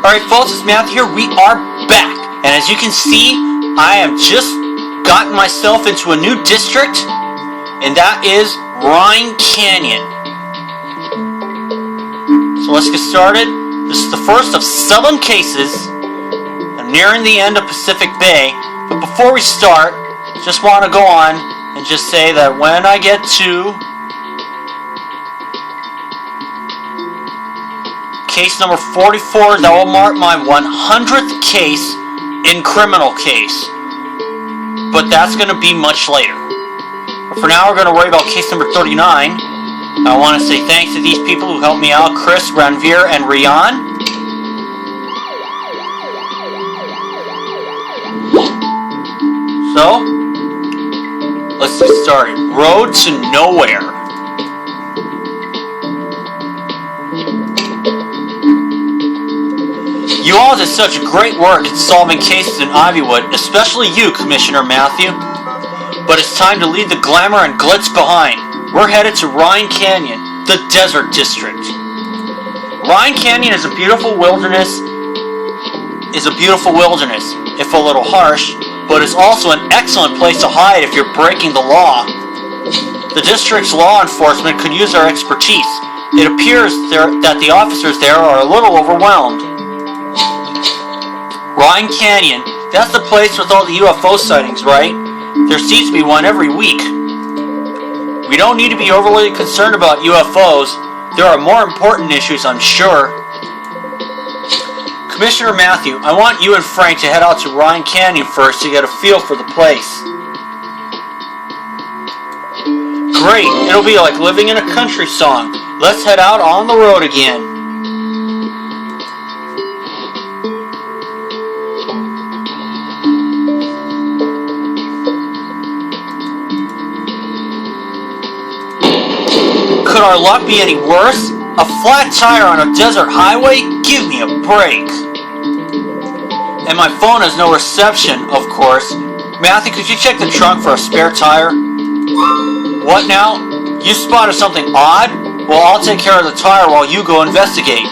Alright folks, it's Matthew here. We are back. And as you can see, I have just gotten myself into a new district, and that is Rhine Canyon. So let's get started. This is the first of 7 cases. I'm nearing the end of Pacific Bay, but before we start, just want to go on and just say that when I get to case number 44, that will mark my 100th case in criminal case. But that's going to be much later. But for now, we're going to worry about case number 39. I want to say thanks to these people who helped me out, Chris, Ranveer, and Rian. So, let's get started. Road to Nowhere. You all did such great work in solving cases in Ivywood, especially you, Commissioner Matthew. But it's time to leave the glamour and glitz behind. We're headed to Rhine Canyon, the Desert District. Rhine Canyon is a beautiful wilderness, if a little harsh, but it's also an excellent place to hide if you're breaking the law. The district's law enforcement could use our expertise. It appears that the officers there are a little overwhelmed. Rhine Canyon, that's the place with all the UFO sightings, right? There seems to be one every week. We don't need to be overly concerned about UFOs. There are more important issues, I'm sure. Commissioner Matthew, I want you and Frank to head out to Rhine Canyon first to get a feel for the place. Great, it'll be like living in a country song. Let's head out on the road again. Could our luck be any worse? A flat tire on a desert highway? Give me a break. And my phone has no reception, of course. Matthew, could you check the trunk for a spare tire? What now? You spotted something odd? Well, I'll take care of the tire while you go investigate.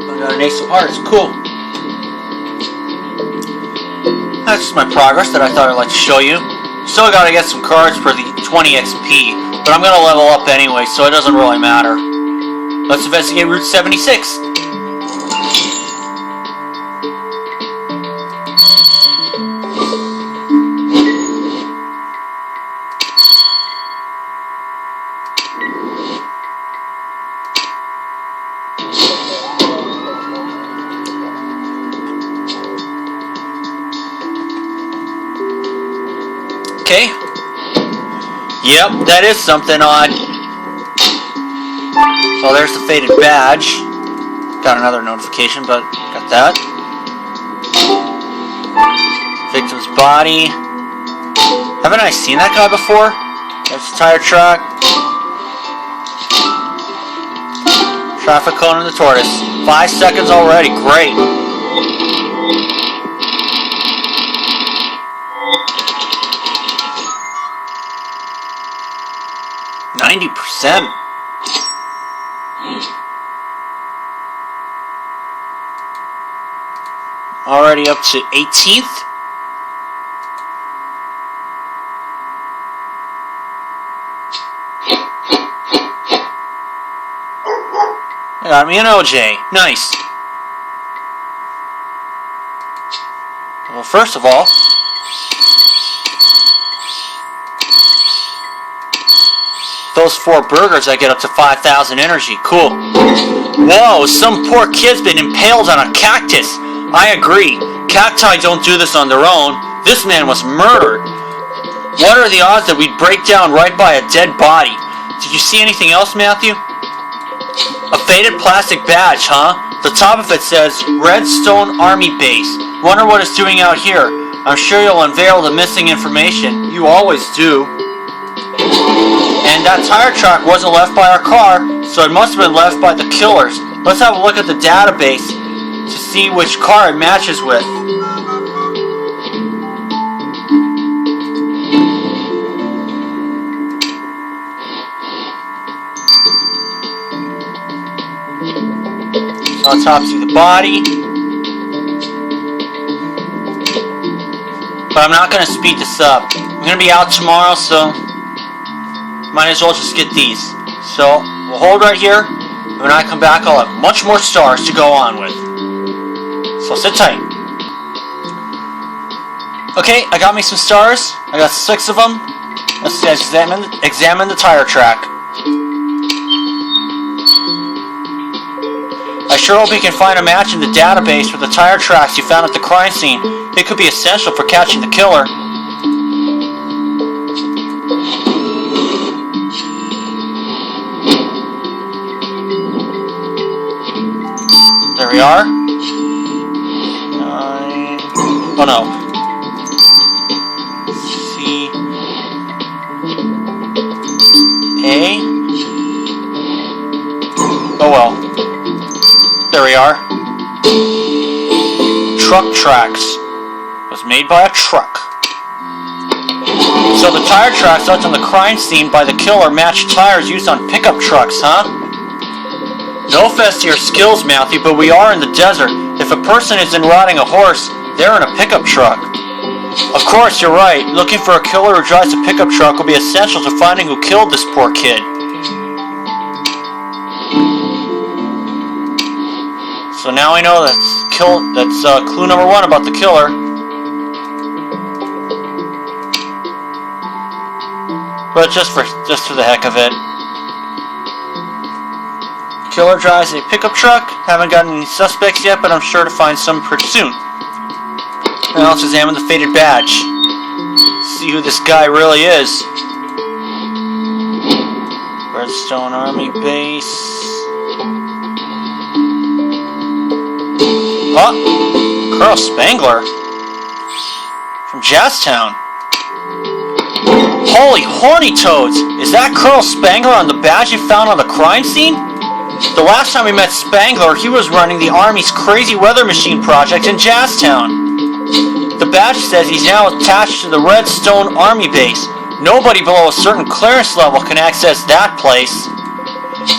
I got an ace of hearts. Cool. That's just my progress that I thought I'd like to show you. Still gotta get some cards for the 20 XP, but I'm gonna level up anyway, so it doesn't really matter. Let's investigate Route 76. Okay. Yep, that is something odd. Oh, there's the faded badge. Got another notification, but got that. Victim's body. Haven't I seen that guy before? There's the tire track. Traffic cone and the tortoise. 5 seconds already. Great. %. Already up to 18th. I got me an OJ. Nice. Well, first of all, those 4 burgers, I get up to 5,000 energy. Cool. Whoa, some poor kid's been impaled on a cactus. I agree. Cacti don't do this on their own. This man was murdered. What are the odds that we'd break down right by a dead body? Did you see anything else, Matthew? A faded plastic badge, huh? The top of it says Redstone Army Base. Wonder what it's doing out here. I'm sure you'll unveil the missing information. You always do. And that tire track wasn't left by our car, so it must have been left by the killers. Let's have a look at the database to see which car it matches with. Autopsy the body. But I'm not going to speed this up. I'm going to be out tomorrow, so might as well just get these. So we'll hold right here. When I come back, I'll have much more stars to go on with. So sit tight. Okay, I got me some stars. I got 6 of them. Let's examine the tire track. I sure hope we can find a match in the database with the tire tracks you found at the crime scene. It could be essential for catching the killer. There we are. 9. Oh no. C. A. Oh well. There we are. Truck tracks. It was made by a truck. So the tire tracks left on the crime scene by the killer matched tires used on pickup trucks, huh? No offense to your skills, Matthew, but we are in the desert. If a person isn't riding a horse, they're in a pickup truck. Of course, you're right. Looking for a killer who drives a pickup truck will be essential to finding who killed this poor kid. So now I know that's clue number 1 about the killer. But just for the heck of it. Killer drives a pickup truck. Haven't gotten any suspects yet, but I'm sure to find some pretty soon. Now let's examine the faded badge. See who this guy really is. Redstone Army Base. Oh, Colonel Spangler from Jazztown. Holy horny toads! Is that Colonel Spangler on the badge you found on the crime scene? The last time we met Spangler, he was running the Army's crazy weather machine project in Jazztown. The badge says he's now attached to the Redstone Army Base. Nobody below a certain clearance level can access that place.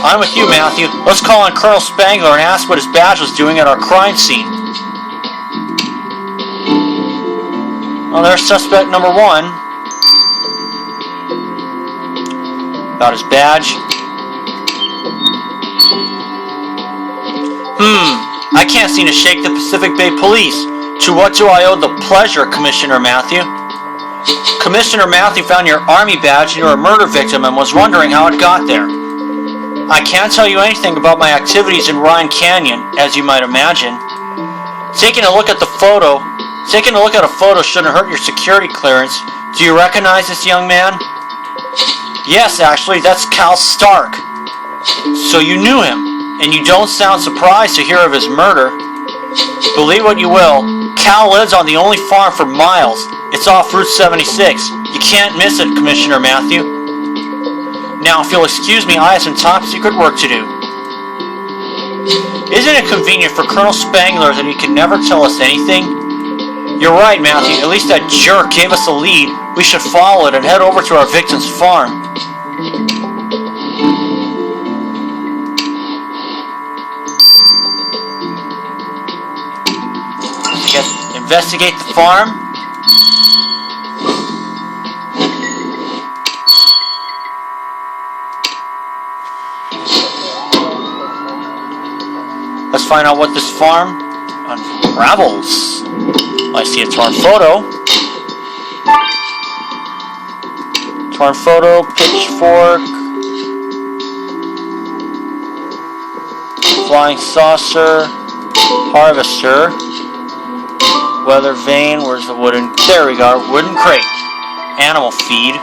I'm with you, Matthew. Let's call on Colonel Spangler and ask what his badge was doing at our crime scene. Well, there's suspect number 1. About his badge. I can't seem to shake the Pacific Bay Police. To what do I owe the pleasure, Commissioner Matthew? Commissioner Matthew found your Army badge and you're a murder victim and was wondering how it got there. I can't tell you anything about my activities in Ryan Canyon, as you might imagine. Taking a look at a photo shouldn't hurt your security clearance. Do you recognize this young man? Yes, actually, that's Cal Stark. So you knew him, and you don't sound surprised to hear of his murder. Believe what you will, Cal lives on the only farm for miles. It's off Route 76. You can't miss it, Commissioner Matthew. Now, if you'll excuse me, I have some top secret work to do. Isn't it convenient for Colonel Spangler that he can never tell us anything? You're right, Matthew. At least that jerk gave us a lead. We should follow it and head over to our victim's farm. Investigate the farm. Let's find out what this farm unravels. I see a torn photo. Torn photo, pitchfork, flying saucer, harvester, weather vane. Where's the wooden? There we go. Wooden crate. Animal feed.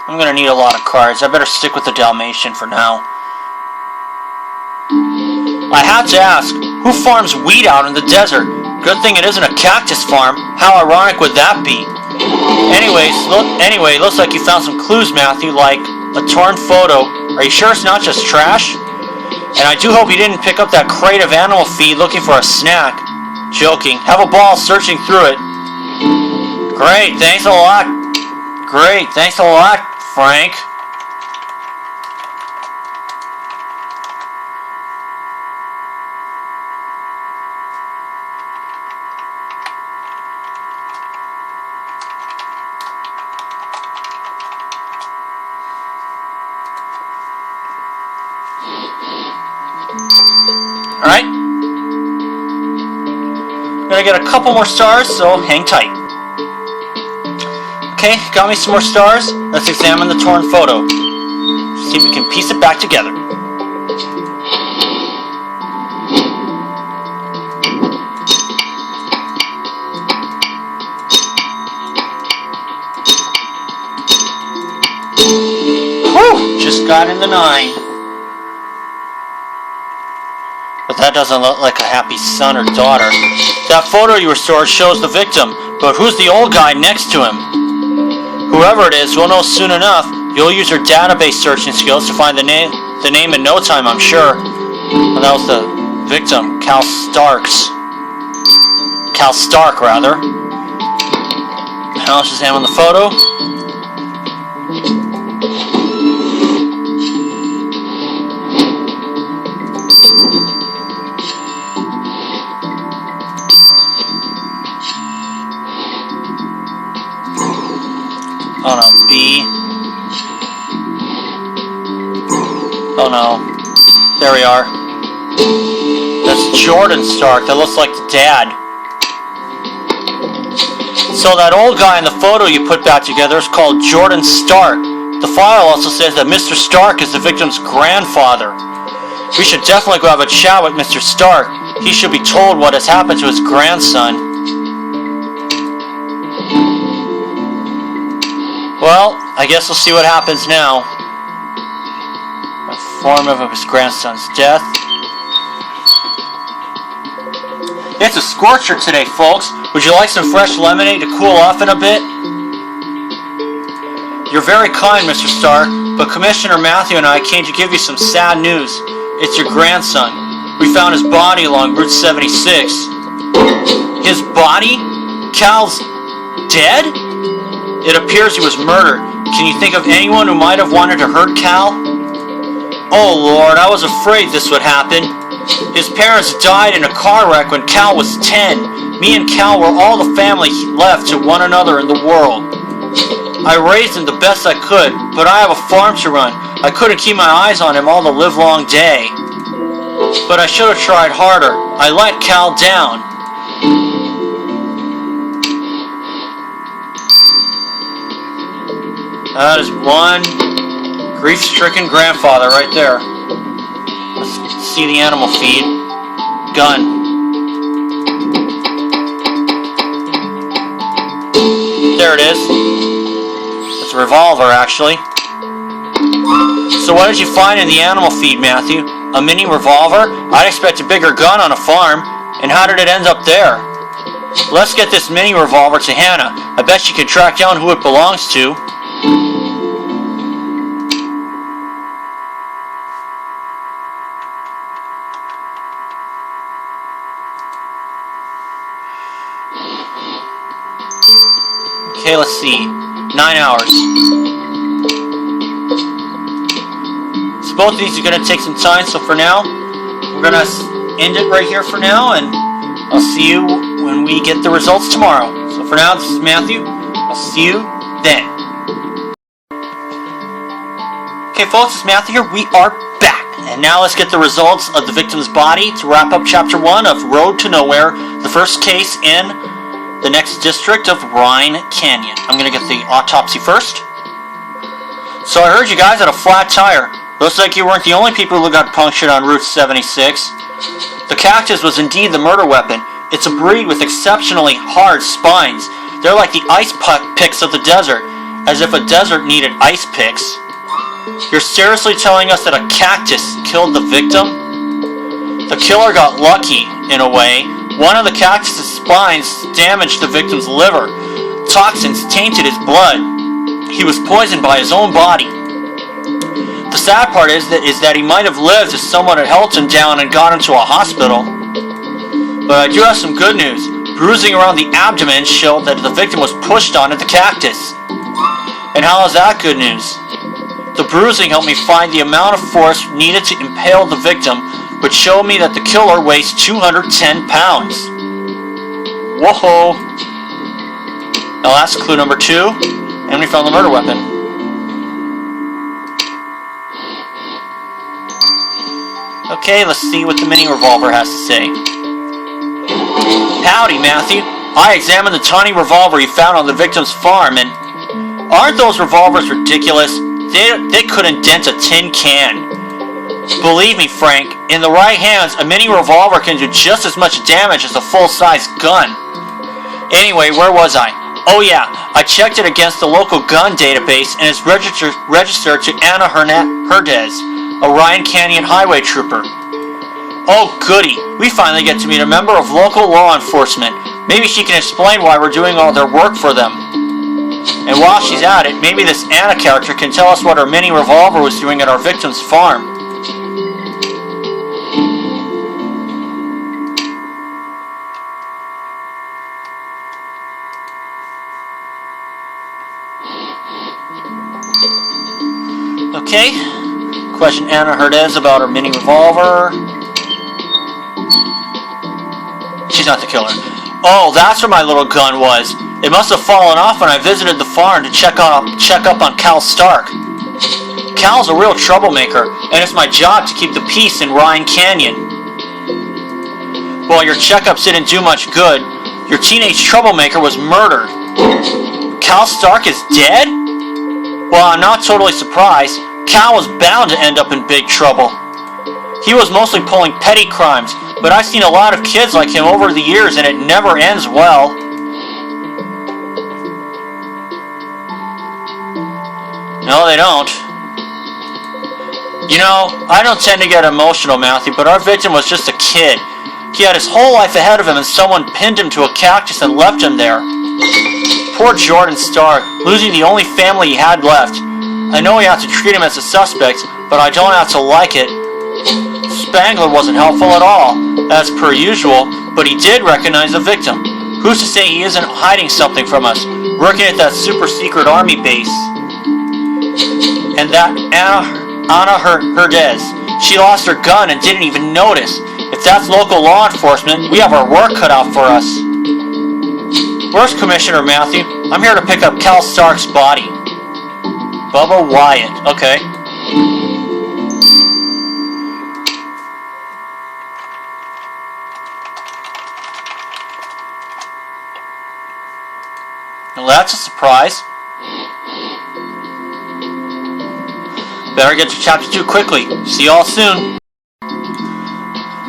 I'm gonna need a lot of cards. I better stick with the Dalmatian for now. I have to ask, who farms wheat out in the desert? Good thing it isn't a cactus farm. How ironic would that be? Anyway, looks like you found some clues, Matthew, like a torn photo. Are you sure it's not just trash? And I do hope you didn't pick up that crate of animal feed looking for a snack. Joking. Have a ball searching through it. Great, thanks a lot. Frank. Alright. I'm gonna get a couple more stars, so hang tight. Okay, got me some more stars. Let's examine the torn photo. See if we can piece it back together. Whew! Just got in the 9. But that doesn't look like a happy son or daughter. That photo you restored shows the victim, but who's the old guy next to him? Whoever it is, we'll know soon enough. You'll use your database searching skills to find the name in no time, I'm sure. Well, that was the victim, Cal Stark, rather. Now let's examine the photo. Oh no, B. Oh no. There we are. That's Jordan Stark. That looks like the dad. So that old guy in the photo you put back together is called Jordan Stark. The file also says that Mr. Stark is the victim's grandfather. We should definitely go have a chat with Mr. Stark. He should be told what has happened to his grandson. Well, I guess we'll see what happens now. Inform him of his grandson's death. It's a scorcher today, folks. Would you like some fresh lemonade to cool off in a bit? You're very kind, Mr. Stark, but Commissioner Matthew and I came to give you some sad news. It's your grandson. We found his body along Route 76. His body? Cal's dead? It appears he was murdered. Can you think of anyone who might have wanted to hurt Cal? Oh Lord, I was afraid this would happen. His parents died in a car wreck when Cal was 10. Me and Cal were all the family left to one another in the world. I raised him the best I could, but I have a farm to run. I couldn't keep my eyes on him all the livelong day. But I should have tried harder. I let Cal down. That is one grief-stricken grandfather right there. Let's see the animal feed. Gun. There it is. It's a revolver, actually. So what did you find in the animal feed, Matthew? A mini revolver? I'd expect a bigger gun on a farm. And how did it end up there? Let's get this mini revolver to Hannah. I bet she can track down who it belongs to. Okay, let's see. 9 hours. So both of these are going to take some time, so for now, we're going to end it right here for now, and I'll see you when we get the results tomorrow. So for now, this is Matthew. I'll see you then. Okay folks, it's Matthew here. We are back. And now let's get the results of the victim's body to wrap up Chapter 1 of Road to Nowhere, the first case in the next district of Rhine Canyon. I'm going to get the autopsy first. So I heard you guys had a flat tire. Looks like you weren't the only people who got punctured on Route 76. The cactus was indeed the murder weapon. It's a breed with exceptionally hard spines. They're like the ice picks of the desert, as if a desert needed ice picks. You're seriously telling us that a cactus killed the victim? The killer got lucky, in a way. One of the cactus's spines damaged the victim's liver. Toxins tainted his blood. He was poisoned by his own body. The sad part is that he might have lived if someone had held him down and got him to a hospital. But I do have some good news. Bruising around the abdomen showed that the victim was pushed onto the cactus. And how is that good news? The bruising helped me find the amount of force needed to impale the victim, which showed me that the killer weighs 210 pounds. Whoa! Now that's clue number 2, and we found the murder weapon. Okay, let's see what the mini revolver has to say. Howdy, Matthew. I examined the tiny revolver you found on the victim's farm, and aren't those revolvers ridiculous? They couldn't dent a tin can. Believe me, Frank, in the right hands, a mini revolver can do just as much damage as a full-size gun. Anyway, where was I? Oh yeah, I checked it against the local gun database and it's registered to Ana Herdez, a Ryan Canyon highway trooper. Oh goody, we finally get to meet a member of local law enforcement. Maybe she can explain why we're doing all their work for them. And while she's at it, maybe this Anna character can tell us what her mini revolver was doing at our victim's farm. Okay, question Ana Herdez about her mini revolver. She's not the killer. Oh, that's where my little gun was. It must have fallen off when I visited the farm to check up on Cal Stark. Cal's a real troublemaker, and it's my job to keep the peace in Ryan Canyon. Well, your checkups didn't do much good. Your teenage troublemaker was murdered. Cal Stark is dead? Well, I'm not totally surprised. Cal was bound to end up in big trouble. He was mostly pulling petty crimes, but I've seen a lot of kids like him over the years and it never ends well. No, they don't. You know, I don't tend to get emotional, Matthew, but our victim was just a kid. He had his whole life ahead of him and someone pinned him to a cactus and left him there. Poor Jordan Stark, losing the only family he had left. I know we have to treat him as a suspect, but I don't have to like it. Spangler wasn't helpful at all, as per usual, but he did recognize the victim. Who's to say he isn't hiding something from us, working at that super secret army base? And that Ana Herdez, she lost her gun and didn't even notice. If that's local law enforcement, we have our work cut out for us. Where's Commissioner Matthew? I'm here to pick up Cal Stark's body. Bubba Wyatt. Okay. Well, that's a surprise. Better get to chapter 2 quickly. See y'all soon.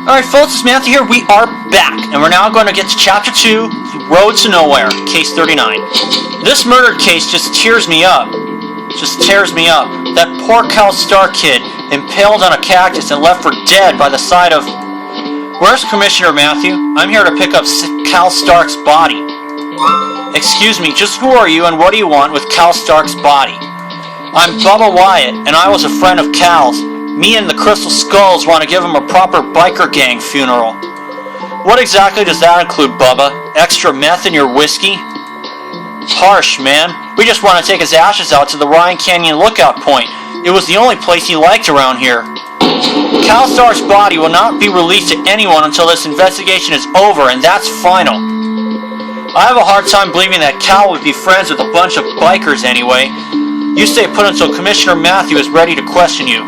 Alright folks, it's Matthew here. We are back, and we're now going to get to chapter 2, Road to Nowhere, case 39. This murder case just tears me up. That poor Cal Stark kid, impaled on a cactus and left for dead by the side of... Where's Commissioner Matthew? I'm here to pick up Cal Stark's body. Excuse me, just who are you and what do you want with Cal Stark's body? I'm Bubba Wyatt, and I was a friend of Cal's. Me and the Crystal Skulls want to give him a proper biker gang funeral. What exactly does that include, Bubba? Extra meth in your whiskey? Harsh, man. We just want to take his ashes out to the Ryan Canyon lookout point. It was the only place he liked around here. Cal Stark's body will not be released to anyone until this investigation is over, and that's final. I have a hard time believing that Cal would be friends with a bunch of bikers anyway. You stay put until Commissioner Matthew is ready to question you.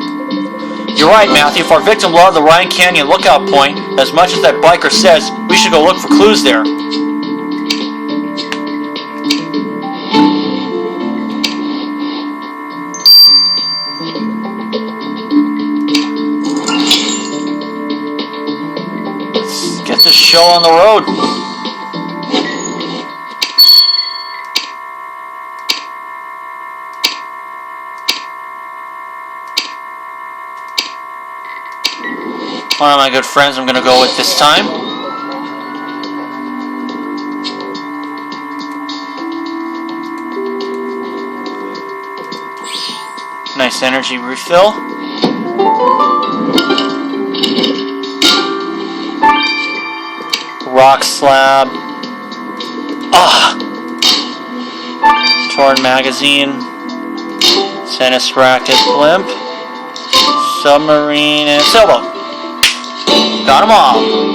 You're right, Matthew. If our victim loved the Ryan Canyon lookout point as much as that biker says, we should go look for clues there. Let's get this show on the road. One of my good friends I'm going to go with this time. Nice energy refill. Rock slab. Torn magazine. Tennis racket blimp. Submarine and sailboat. Got them all.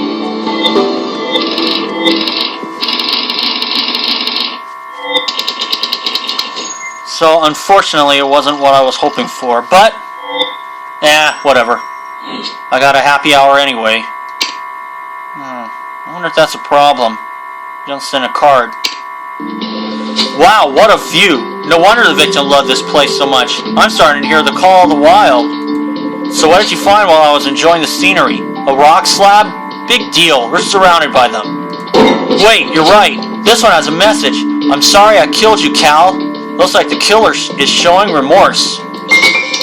So unfortunately it wasn't what I was hoping for, but whatever. I got a happy hour anyway. I wonder if that's a problem. Don't send a card. Wow, what a view. No wonder the victim loved this place so much. I'm starting to hear the call of the wild. So what did you find while I was enjoying the scenery? A rock slab? Big deal. We're surrounded by them. Wait, you're right. This one has a message. I'm sorry I killed you, Cal. Looks like the killer is showing remorse.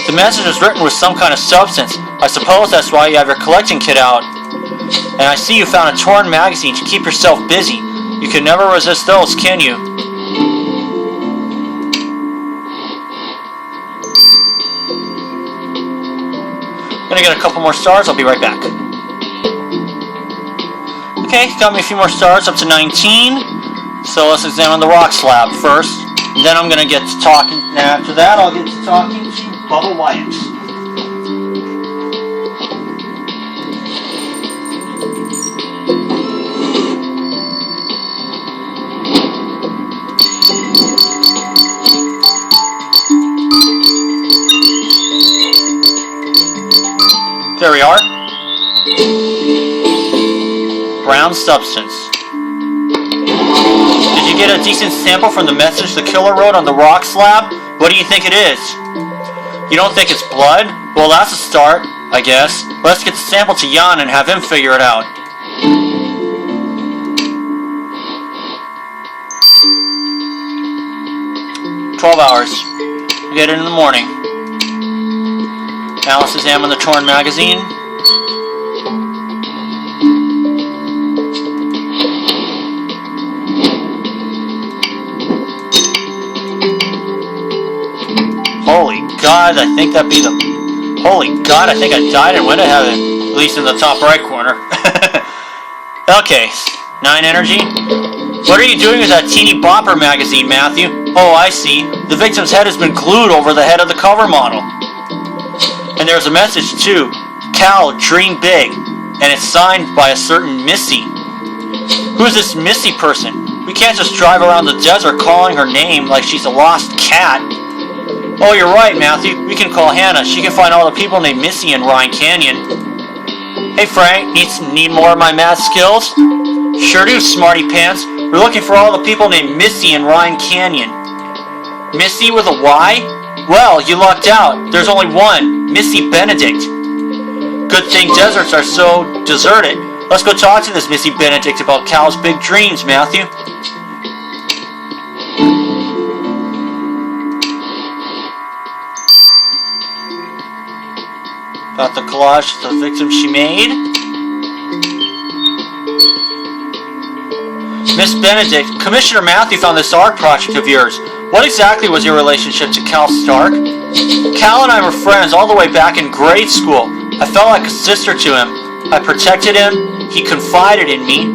The message was written with some kind of substance. I suppose that's why you have your collecting kit out. And I see you found a torn magazine to keep yourself busy. You can never resist those, can you? Gonna get a couple more stars, I'll be right back. Okay, got me a few more stars, up to 19. So let's examine the rock slab first. And then I'm gonna get to talking, and after that I'll get to talking to Bubba Wyatt. There we are. Brown substance. Did you get a decent sample from the message the killer wrote on the rock slab? What do you think it is? You don't think it's blood? Well, that's a start, I guess. Let's get the sample to Jan and have him figure it out. "12 hours. We'll get it in the morning." Now let's examine the torn magazine. Holy God, I think that'd be the... Holy God, I think I died and went to heaven. At least in the top right corner. Okay, 9 energy. What are you doing with that teeny bopper magazine, Matthew? Oh, I see. The victim's head has been glued over the head of the cover model. And there's a message too. Cal, dream big. And it's signed by a certain Missy. Who's this Missy person? We can't just drive around the desert calling her name like she's a lost cat. Oh, you're right, Matthew. We can call Hannah. She can find all the people named Missy in Ryan Canyon. Hey, Frank. Need more of my math skills? Sure do, smarty pants. We're looking for all the people named Missy in Ryan Canyon. Missy with a Y? Well, you lucked out. There's only one, Missy Benedict. Good thing deserts are so deserted. Let's go talk to this Missy Benedict about Cal's big dreams, Matthew. Got the collage of the victim she made. Miss Benedict, Commissioner Matthew found this art project of yours. What exactly was your relationship to Cal Stark? Cal and I were friends all the way back in grade school. I felt like a sister to him. I protected him. He confided in me.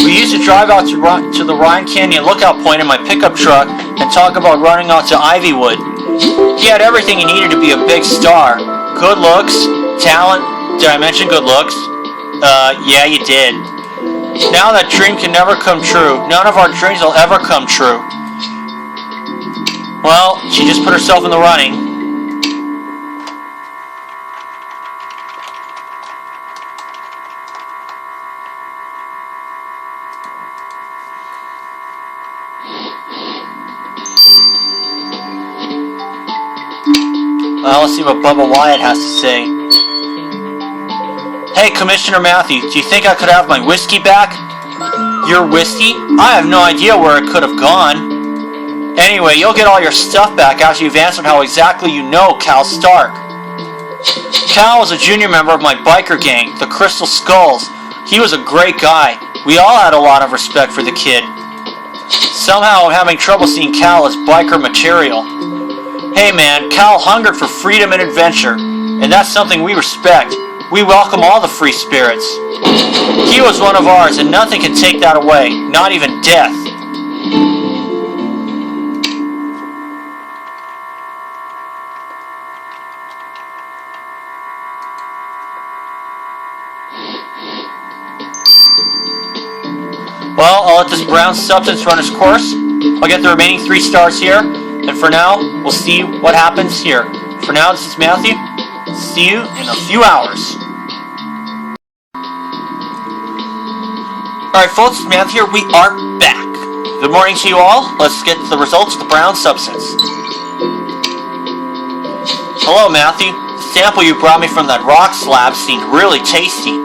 We used to drive out to the Ryan Canyon lookout point in my pickup truck and talk about running out to Ivywood. He had everything he needed to be a big star. Good looks, talent. Did I mention good looks? Yeah, you did. Now that dream can never come true. None of our dreams will ever come true. Well, she just put herself in the running. Well, let's see what Bubba Wyatt has to say. Hey, Commissioner Matthew, do you think I could have my whiskey back? Your whiskey? I have no idea where it could have gone. Anyway, you'll get all your stuff back after you've answered how exactly you know Cal Stark. Cal was a junior member of my biker gang, the Crystal Skulls. He was a great guy. We all had a lot of respect for the kid. Somehow I'm having trouble seeing Cal as biker material. Hey man, Cal hungered for freedom and adventure, and that's something we respect. We welcome all the free spirits. He was one of ours, and nothing can take that away, not even death. Well, I'll let this brown substance run its course. I'll get the remaining 3 stars here, and for now, we'll see what happens here. For now, this is Matthew. See you in a few hours. Alright folks, it's Matthew here. We are back. Good morning to you all. Let's get to the results of the brown substance. Hello, Matthew. The sample you brought me from that rock slab seemed really tasty.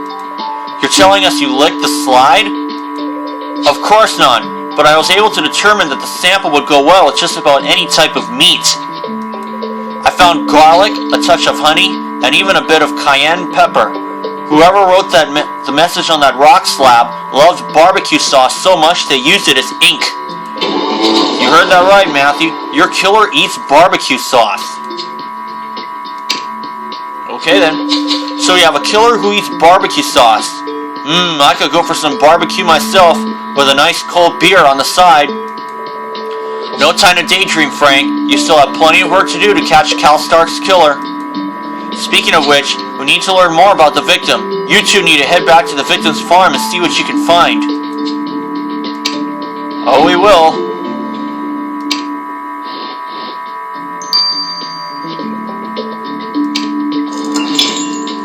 You're telling us you licked the slide? Of course not, but I was able to determine that the sample would go well with just about any type of meat. I found garlic, a touch of honey, and even a bit of cayenne pepper. Whoever wrote the message on that rock slab loved barbecue sauce so much they used it as ink. You heard that right, Matthew. Your killer eats barbecue sauce. Okay then. So you have a killer who eats barbecue sauce. I could go for some barbecue myself with a nice cold beer on the side. No time to daydream, Frank. You still have plenty of work to do to catch Cal Stark's killer. Speaking of which, we need to learn more about the victim. You two need to head back to the victim's farm and see what you can find. Oh, we will.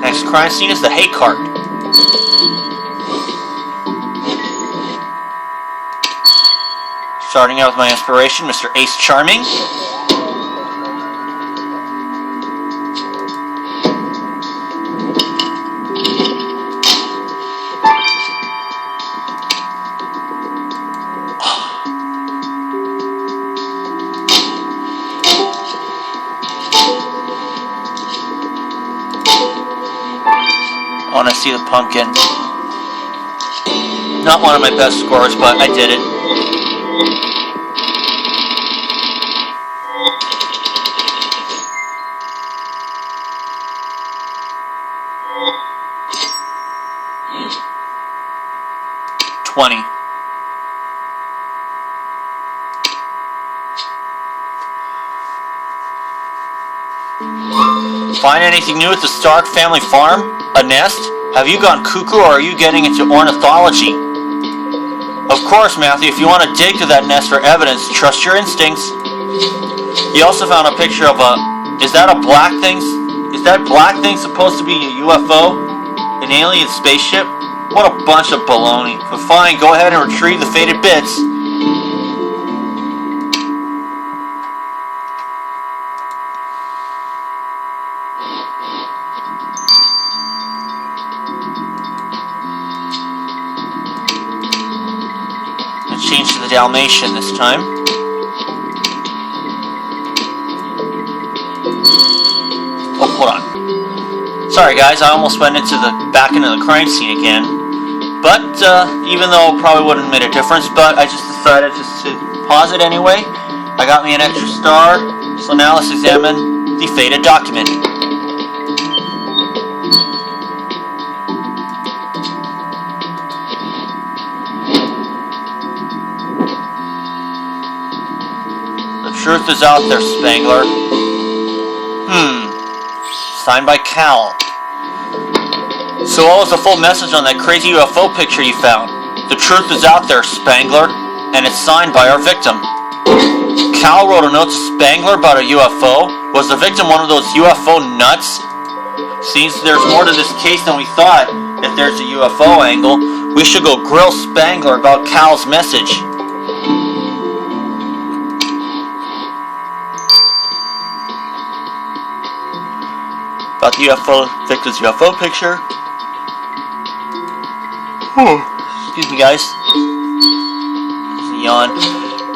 Next crime scene is the hay cart. Starting out with my inspiration, Mr. Ace Charming. I want to see the pumpkin. Not one of my best scores, but I did it. Find anything new at the Stark family farm? A nest? Have you gone cuckoo or are you getting into ornithology? Of course, Matthew, if you want to dig through that nest for evidence, trust your instincts. He also found a picture of a... Is that black thing supposed to be a UFO? An alien spaceship? What a bunch of baloney. But fine, go ahead and retrieve the faded bits. Let's change to the Dalmatian this time. Oh, hold on. Sorry guys, I almost went back into the crime scene again. But, even though it probably wouldn't have made a difference, but I just decided just to pause it anyway. I got me an extra star, so now let's examine the faded document. The truth is out there, Spangler. Signed by Cal. So what was the full message on that crazy UFO picture you found? The truth is out there, Spangler, and it's signed by our victim. Cal wrote a note to Spangler about a UFO. Was the victim one of those UFO nuts? Seems there's more to this case than we thought. If there's a UFO angle, we should go grill Spangler about Cal's message. About the victim's UFO picture. Excuse me, guys. Yawn.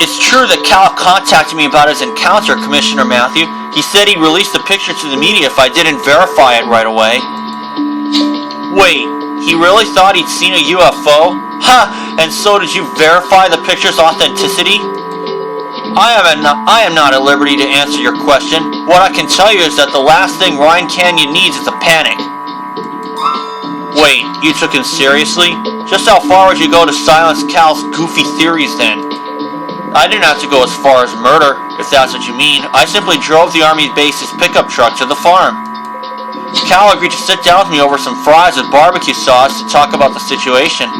It's true that Cal contacted me about his encounter, Commissioner Matthew. He said he'd release the picture to the media if I didn't verify it right away. Wait, he really thought he'd seen a UFO? Ha! And so did you verify the picture's authenticity? I am not at liberty to answer your question. What I can tell you is that the last thing Rhine Canyon needs is a panic. Wait, you took him seriously? Just how far would you go to silence Cal's goofy theories then? I didn't have to go as far as murder, if that's what you mean. I simply drove the Army base's pickup truck to the farm. Cal agreed to sit down with me over some fries with barbecue sauce to talk about the situation.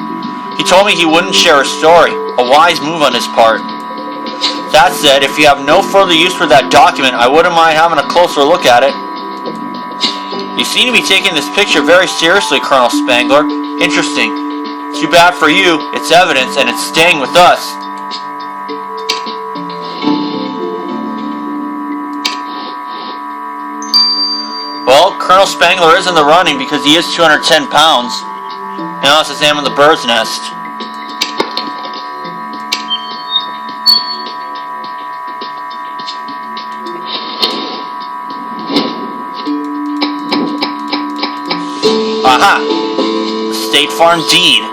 He told me he wouldn't share his story, a wise move on his part. That said, if you have no further use for that document, I wouldn't mind having a closer look at it. You seem to be taking this picture very seriously, Colonel Spangler. Interesting. Too bad for you, it's evidence and it's staying with us. Well, Colonel Spangler is in the running because he is 210 pounds. Now let's examine the bird's nest. Aha! The State Farm deed.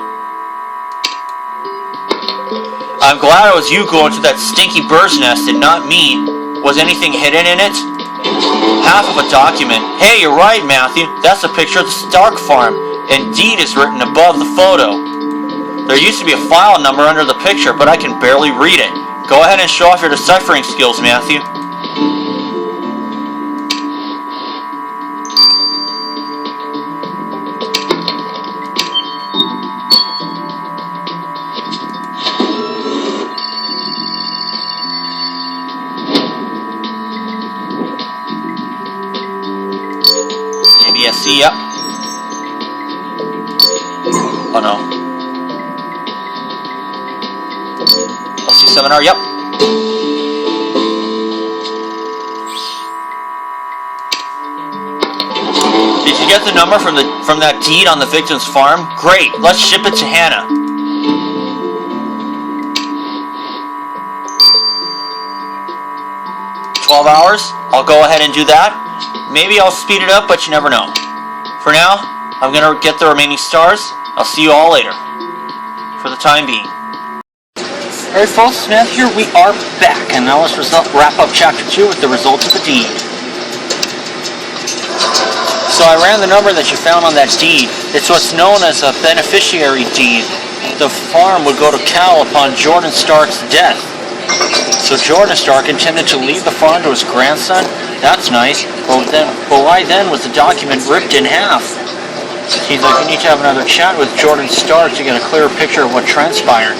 I'm glad it was you going to that stinky bird's nest and not me. Was anything hidden in it? Half of a document. Hey, you're right, Matthew. That's a picture of the Stark farm, and deed is written above the photo. There used to be a file number under the picture, but I can barely read it. Go ahead and show off your deciphering skills, Matthew. ABS-C, yep. Oh no. LC7R, yep. Did you get the number from that deed on the victim's farm? Great, let's ship it to Hannah. $12 hours? I'll go ahead and do that. Maybe I'll speed it up, but you never know. For now, I'm gonna get the remaining stars. I'll see you all later. For the time being. Alright folks, Smith here, we are back, and now let's wrap up Chapter 2 with the results of the deed. So I ran the number that you found on that deed. It's what's known as a beneficiary deed. The farm would go to Cal upon Jordan Stark's death. So Jordan Stark intended to leave the farm to his grandson? That's nice, but why then was the document ripped in half? Seems like we need to have another chat with Jordan Stark to get a clearer picture of what transpired.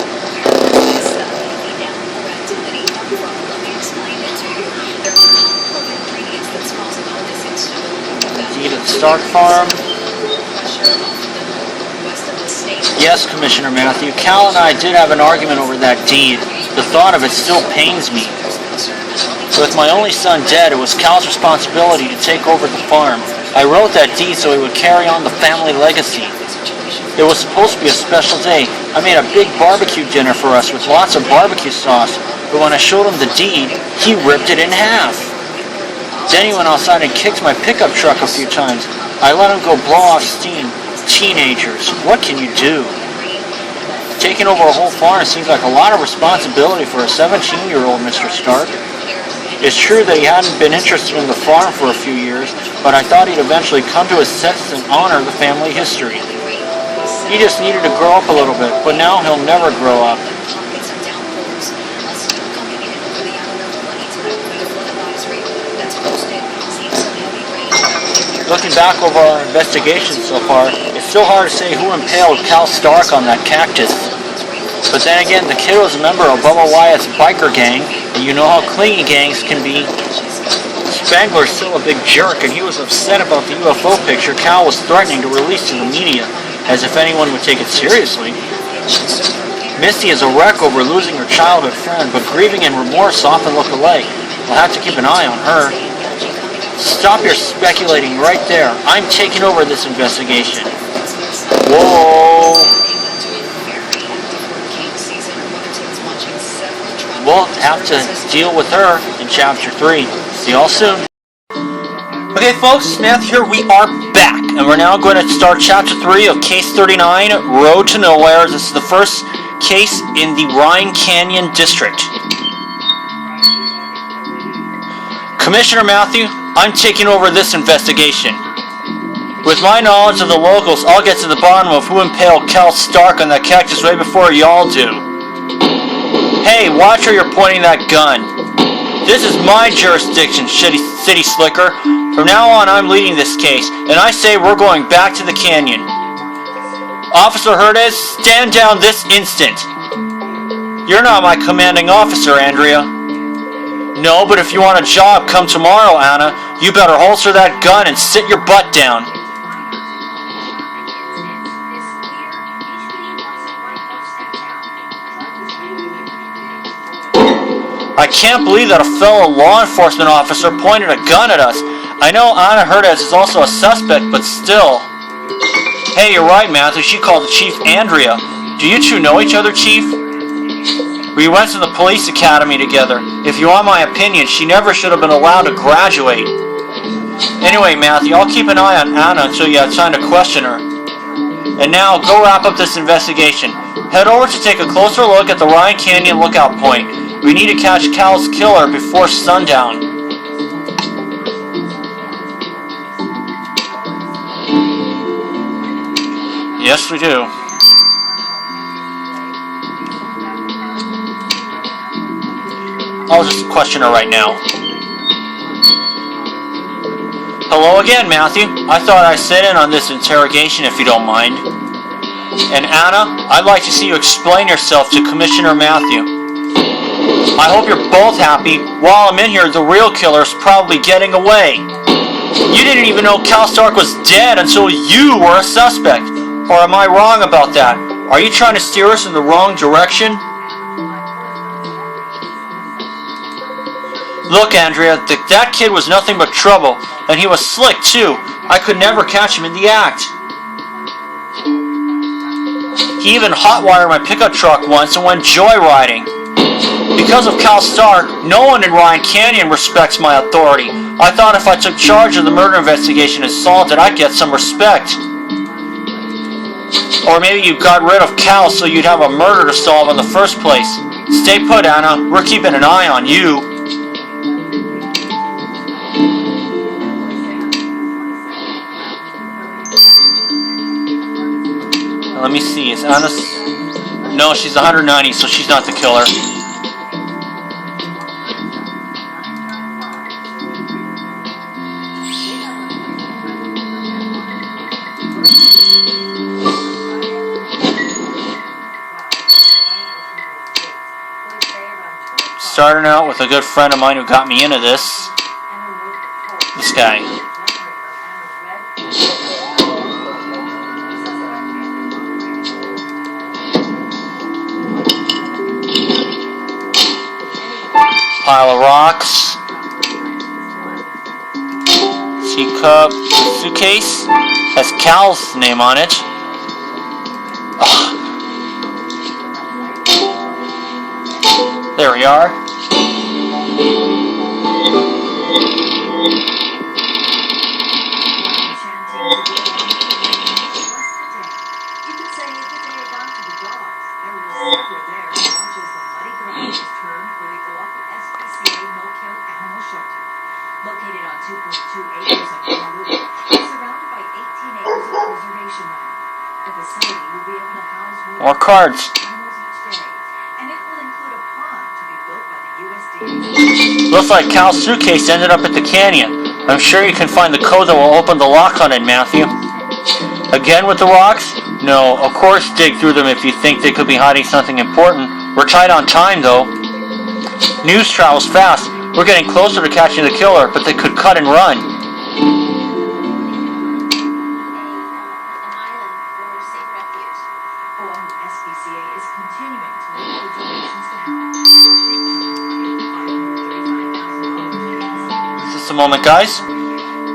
Deed of the Stark farm. Yes, Commissioner Matthew, Cal and I did have an argument over that deed. The thought of it still pains me. With my only son dead, it was Cal's responsibility to take over the farm. I wrote that deed so he would carry on the family legacy. It was supposed to be a special day. I made a big barbecue dinner for us with lots of barbecue sauce, but when I showed him the deed, he ripped it in half. Then he went outside and kicked my pickup truck a few times. I let him go blow off steam. Teenagers, what can you do? Taking over a whole farm seems like a lot of responsibility for a 17-year-old, Mr. Stark. It's true that he hadn't been interested in the farm for a few years, but I thought he'd eventually come to his senses and honor the family history. He just needed to grow up a little bit, but now he'll never grow up. Looking back over our investigation so far, it's still hard to say who impaled Cal Stark on that cactus. But then again, the kid was a member of Bubba Wyatt's biker gang, and you know how clingy gangs can be. Spangler's still a big jerk, and he was upset about the UFO picture Cal was threatening to release to the media, as if anyone would take it seriously. Misty is a wreck over losing her childhood friend, but grieving and remorse often look alike. We'll have to keep an eye on her. Stop your speculating right there. I'm taking over this investigation. Whoa! We'll have to deal with her in Chapter 3. See y'all soon. Okay folks, Smith here, we are back. And we're now going to start Chapter 3 of Case 39, Road to Nowhere. This is the first case in the Rhine Canyon District. Commissioner Matthew, I'm taking over this investigation. With my knowledge of the locals, I'll get to the bottom of who impaled Cal Stark on that cactus way before y'all do. Hey, watch where you're pointing that gun. This is my jurisdiction, City Slicker. From now on, I'm leading this case, and I say we're going back to the canyon. Officer Herdez, stand down this instant. You're not my commanding officer, Andrea. No, but if you want a job come tomorrow, Anna, you better holster that gun and sit your butt down. I can't believe that a fellow law enforcement officer pointed a gun at us. I know Anna Herdez is also a suspect, but still. Hey, you're right, Matthew. She called the chief Andrea. Do you two know each other, Chief? We went to the police academy together. If you want my opinion, she never should have been allowed to graduate. Anyway, Matthew, I'll keep an eye on Anna until you have time to question her. And now, go wrap up this investigation. Head over to take a closer look at the Ryan Canyon lookout point. We need to catch Cal's killer before sundown. Yes, we do. I'll just question her right now. Hello again, Matthew. I thought I'd sit in on this interrogation if you don't mind. And Anna, I'd like to see you explain yourself to Commissioner Matthew. I hope you're both happy. While I'm in here, the real killer's probably getting away. You didn't even know Cal Stark was dead until you were a suspect. Or am I wrong about that? Are you trying to steer us in the wrong direction? Look, Andrea, that kid was nothing but trouble. And he was slick, too. I could never catch him in the act. He even hotwired my pickup truck once and went joyriding. Because of Cal Stark, no one in Ryan Canyon respects my authority. I thought if I took charge of the murder investigation and solved it, I'd get some respect. Or maybe you got rid of Cal so you'd have a murder to solve in the first place. Stay put, Anna. We're keeping an eye on you. Now, let me see. Is Anna... No, she's 190, so she's not the killer. Starting out with a good friend of mine who got me into this. This guy. Pile of rocks. Teacup. Suitcase. Has Cal's name on it. Ugh. There we are. Located on 2.2 acres of Honolulu, surrounded by 18 acres of preservation land. The facility will be able to house more cards. Animals each day, and it will include a pond to be built by the USDA. Looks like Cal's suitcase ended up at the canyon. I'm sure you can find the code that will open the lock on it, Matthew. Again with the rocks? No, of course dig through them if you think they could be hiding something important. We're tight on time, though. News travels fast. We're getting closer to catching the killer, but they could cut and run. An island for safe refuge. Along with SPCA is continuing to look for donations to help. Just a moment, guys.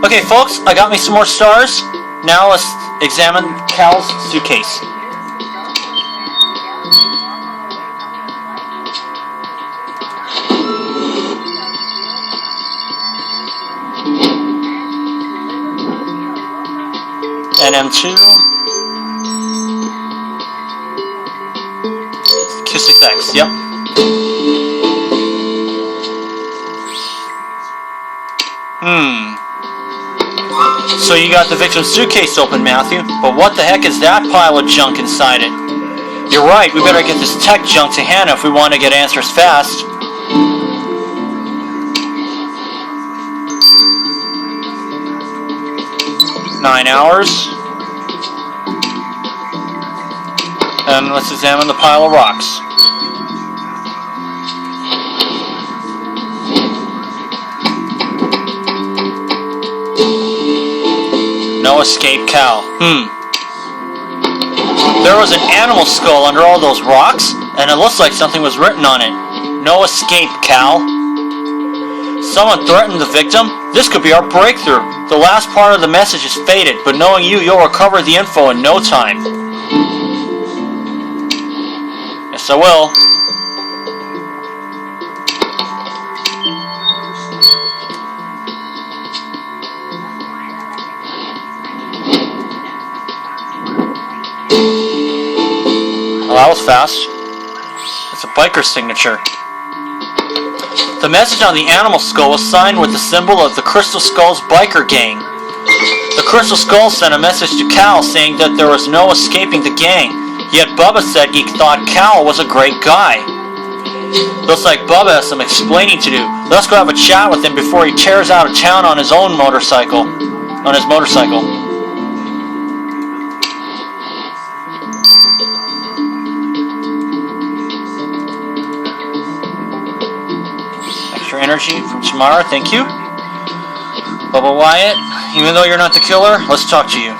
Okay, folks, I got me some more stars. Now let's examine Cal's suitcase. NM2 Q6X, yep. So you got the victim's suitcase open, Matthew, but what the heck is that pile of junk inside it? You're right, we better get this tech junk to Hannah if we want to get answers fast. "9 hours. And let's examine the pile of rocks. No escape, Cal. There was an animal skull under all those rocks, and it looks like something was written on it. No escape, Cal. Someone threatened the victim? This could be our breakthrough. The last part of the message is faded, but knowing you, you'll recover the info in no time. Yes, I will. Well, that was fast. It's a biker's signature. The message on the animal skull was signed with the symbol of the Crystal Skulls biker gang. The Crystal Skulls sent a message to Cal saying that there was no escaping the gang, yet Bubba said he thought Cal was a great guy. Looks like Bubba has some explaining to do. Let's go have a chat with him before he tears out of town on his own motorcycle. On his motorcycle. Energy from Tamara, thank you. Bubba Wyatt, even though you're not the killer, let's talk to you.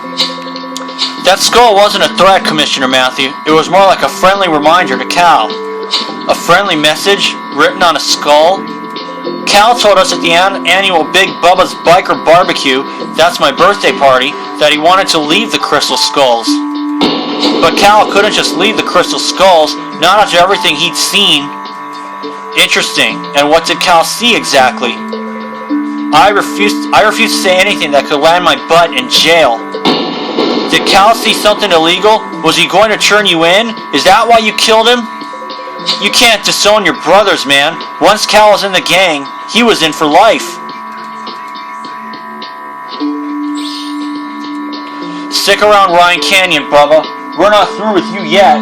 That skull wasn't a threat, Commissioner Matthew. It was more like a friendly reminder to Cal. A friendly message written on a skull. Cal told us at the annual Big Bubba's Biker Barbecue, that's my birthday party, that he wanted to leave the Crystal Skulls. But Cal couldn't just leave the Crystal Skulls, not after everything he'd seen. Interesting. And what did Cal see exactly? I refuse to say anything that could land my butt in jail. Did Cal see something illegal? Was he going to turn you in? Is that why you killed him? You can't disown your brothers, man. Once Cal was in the gang, he was in for life. Stick around Ryan Canyon, Bubba. We're not through with you yet.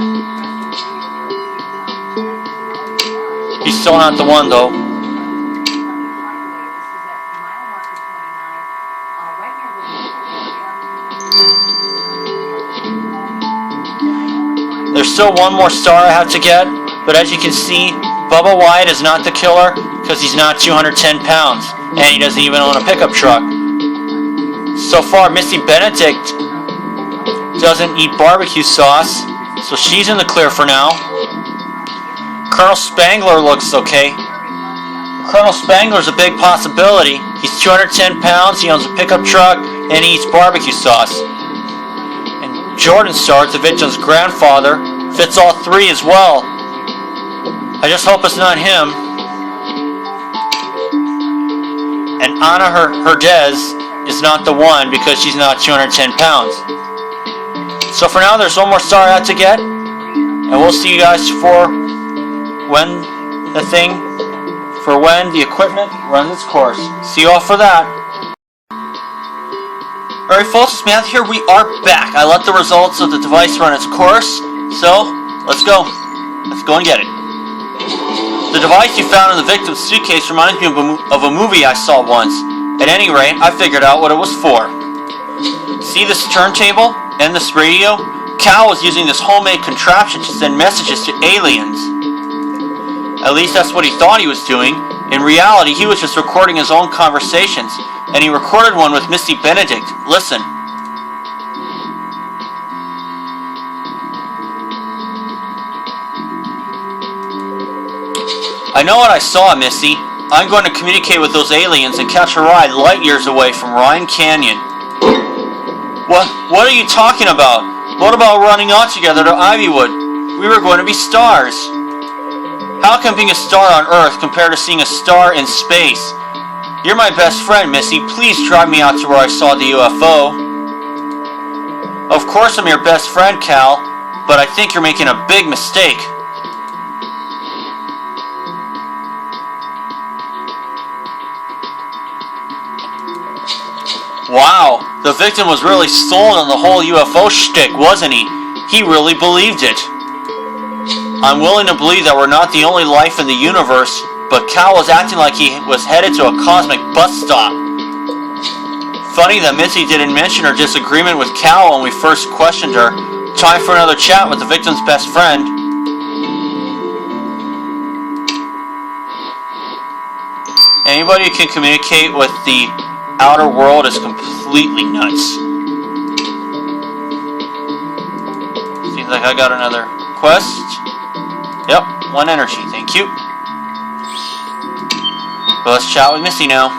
He's still not the one, though. There's still one more star I have to get, but as you can see, Bubba Wyatt is not the killer because he's not 210 pounds, and he doesn't even own a pickup truck. So far, Missy Benedict doesn't eat barbecue sauce, so she's in the clear for now. Colonel Spangler looks okay. Colonel Spangler's a big possibility. He's 210 pounds, he owns a pickup truck, and he eats barbecue sauce. And Jordan Stark, the victim's grandfather, fits all three as well. I just hope it's not him. And Ana Herdez is not the one because she's not 210 pounds. So for now, there's one more star I have to get. And we'll see you guys for when the equipment runs its course. See you all for that. Alright folks, it's Matthew here. We are back. I let the results of the device run its course, so let's go. Let's go and get it. The device you found in the victim's suitcase reminds me of a movie I saw once. At any rate, I figured out what it was for. See this turntable and this radio? Cal was using this homemade contraption to send messages to aliens. At least that's what he thought he was doing. In reality, he was just recording his own conversations, and he recorded one with Missy Benedict. Listen. I know what I saw, Missy. I'm going to communicate with those aliens and catch a ride light years away from Ryan Canyon. What are you talking about? What about running on together to Ivywood? We were going to be stars. How can being a star on Earth compare to seeing a star in space? You're my best friend, Missy. Please drive me out to where I saw the UFO. Of course I'm your best friend, Cal, but I think you're making a big mistake. Wow, the victim was really sold on the whole UFO shtick, wasn't he? He really believed it. I'm willing to believe that we're not the only life in the universe, but Cal was acting like he was headed to a cosmic bus stop. Funny that Missy didn't mention her disagreement with Cal when we first questioned her. Time for another chat with the victim's best friend. Anybody who can communicate with the outer world is completely nuts. Seems like I got another quest. Yep, 1 energy, thank you. Well, let's chat with Missy now.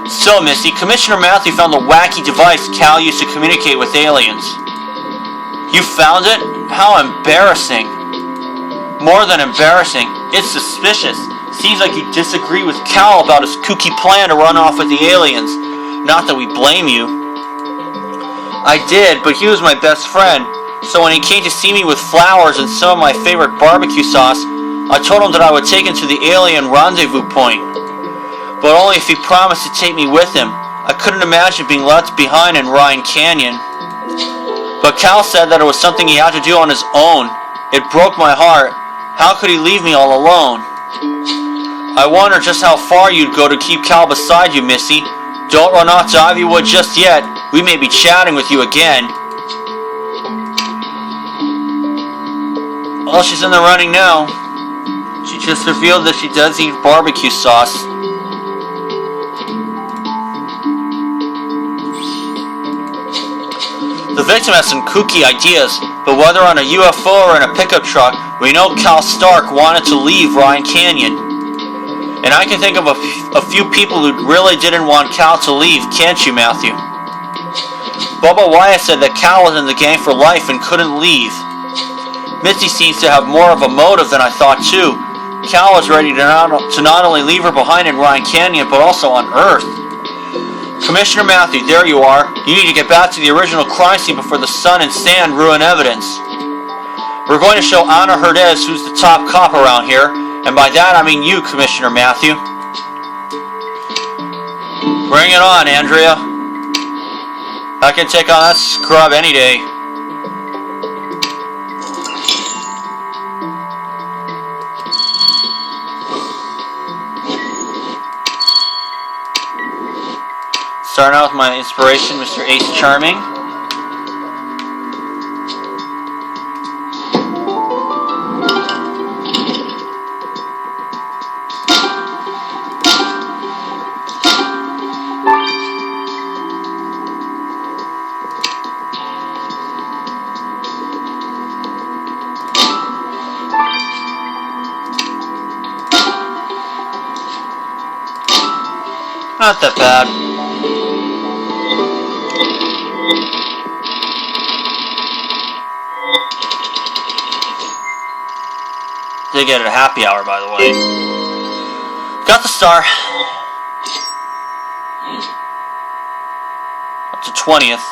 So, Missy, Commissioner Matthew found the wacky device Cal used to communicate with aliens. You found it? How embarrassing. More than embarrassing, it's suspicious. Seems like you disagree with Cal about his kooky plan to run off with the aliens. Not that we blame you. I did, but he was my best friend. So when he came to see me with flowers and some of my favorite barbecue sauce, I told him that I would take him to the alien rendezvous point. But only if he promised to take me with him. I couldn't imagine being left behind in Ryan Canyon. But Cal said that it was something he had to do on his own. It broke my heart. How could he leave me all alone? I wonder just how far you'd go to keep Cal beside you, Missy. Don't run off to Ivywood just yet. We may be chatting with you again. Well, she's in the running now. She just revealed that she does eat barbecue sauce. The victim has some kooky ideas, but whether on a UFO or in a pickup truck, we know Cal Stark wanted to leave Ryan Canyon. And I can think of a few people who really didn't want Cal to leave, can't you, Matthew? Bubba Wyatt said that Cal was in the gang for life and couldn't leave. Missy seems to have more of a motive than I thought too. Cal was ready to not only leave her behind in Ryan Canyon, but also on Earth. Commissioner Matthew, there you are. You need to get back to the original crime scene before the sun and sand ruin evidence. We're going to show Ana Herdez who's the top cop around here, and by that I mean you, Commissioner Matthew. Bring it on, Andrea. I can take on that scrub any day. Starting out with my inspiration, Mr. Ace Charming. Not that bad. Did get it at happy hour, by the way. Got the star. Up to 20th.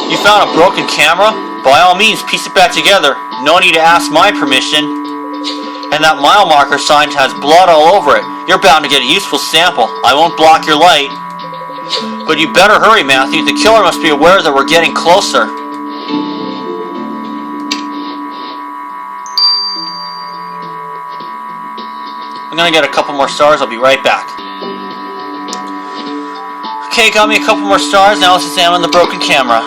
You found a broken camera? By all means, piece it back together. No need to ask my permission. And that mile marker sign has blood all over it. You're bound to get a useful sample. I won't block your light. But you better hurry, Matthew. The killer must be aware that we're getting closer. I'm gonna get a couple more stars. I'll be right back. Okay, got me a couple more stars. Now let's examine the broken camera.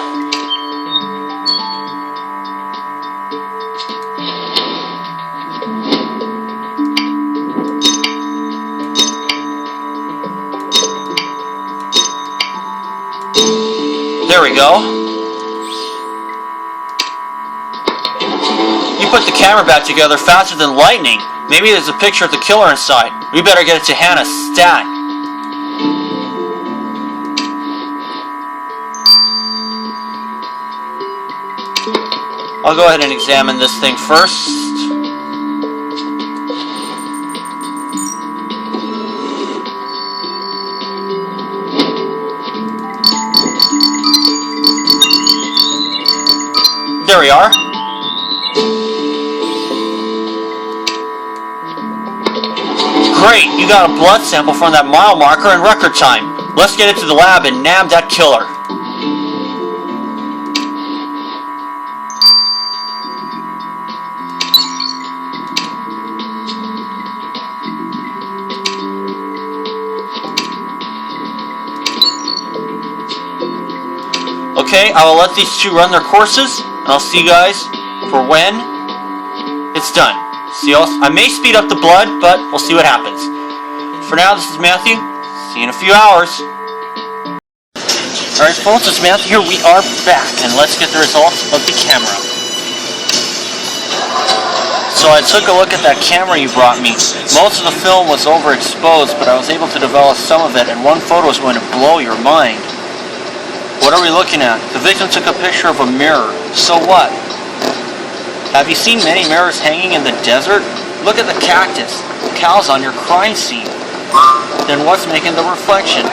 There we go. You put the camera back together faster than lightning. Maybe there's a picture of the killer inside. We better get it to Hannah stat. I'll go ahead and examine this thing first. There we are. Great, you got a blood sample from that mile marker in record time. Let's get it to the lab and nab that killer. Okay, I will let these two run their courses, and I'll see you guys for when it's done. See you all. I may speed up the blood, but we'll see what happens. For now, this is Matthew. See you in a few hours. Alright folks, it's Matthew here. We are back, and let's get the results of the camera. So I took a look at that camera you brought me. Most of the film was overexposed, but I was able to develop some of it, and one photo is going to blow your mind. What are we looking at? The victim took a picture of a mirror. So what? Have you seen many mirrors hanging in the desert? Look at the cactus. Cal's on your crime scene. Then what's making the reflection?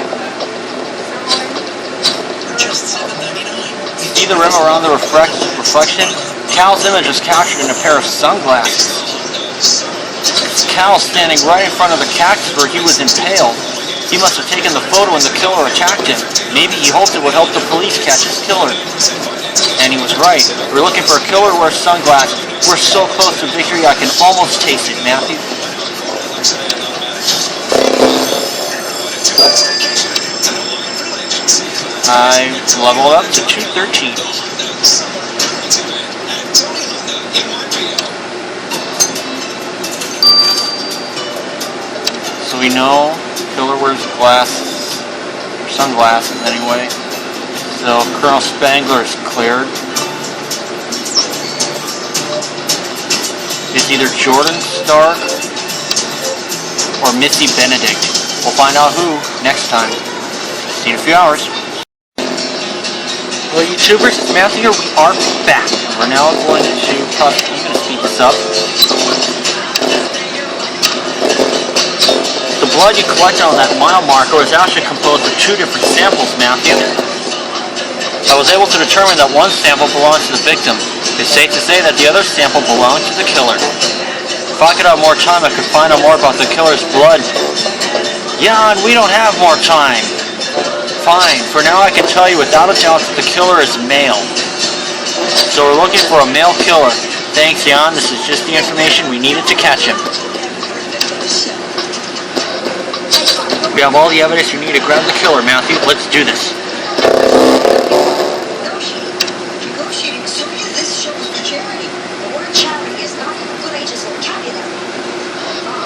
See the rim around the reflection? Cal's image was captured in a pair of sunglasses. Cal standing right in front of the cactus where he was impaled. He must have taken the photo when the killer attacked him. Maybe he hoped it would help the police catch his killer. And he was right. We're looking for a killer who wears sunglasses. We're so close to victory I can almost taste it, Matthew. I leveled up to 213. So we know killer wears glasses, or sunglasses anyway. So Colonel Spangler is cleared. It's either Jordan Stark or Missy Benedict. We'll find out who next time. See you in a few hours. Hello YouTubers, it's Matthew here. We are back. We're now going to I'm going to speed this up. The blood you collected on that mile marker was actually composed of two different samples, Matthew. I was able to determine that one sample belongs to the victim. It's safe to say that the other sample belonged to the killer. If I could have more time, I could find out more about the killer's blood. Jan, we don't have more time. Fine, for now I can tell you without a doubt that the killer is male. So we're looking for a male killer. Thanks, Jan. This is just the information we needed to catch him. We have all the evidence you need to grab the killer, Matthew. Let's do this. Negotiating, Sylvia, this shows for charity. The word charity is not in the good age's vocabulary.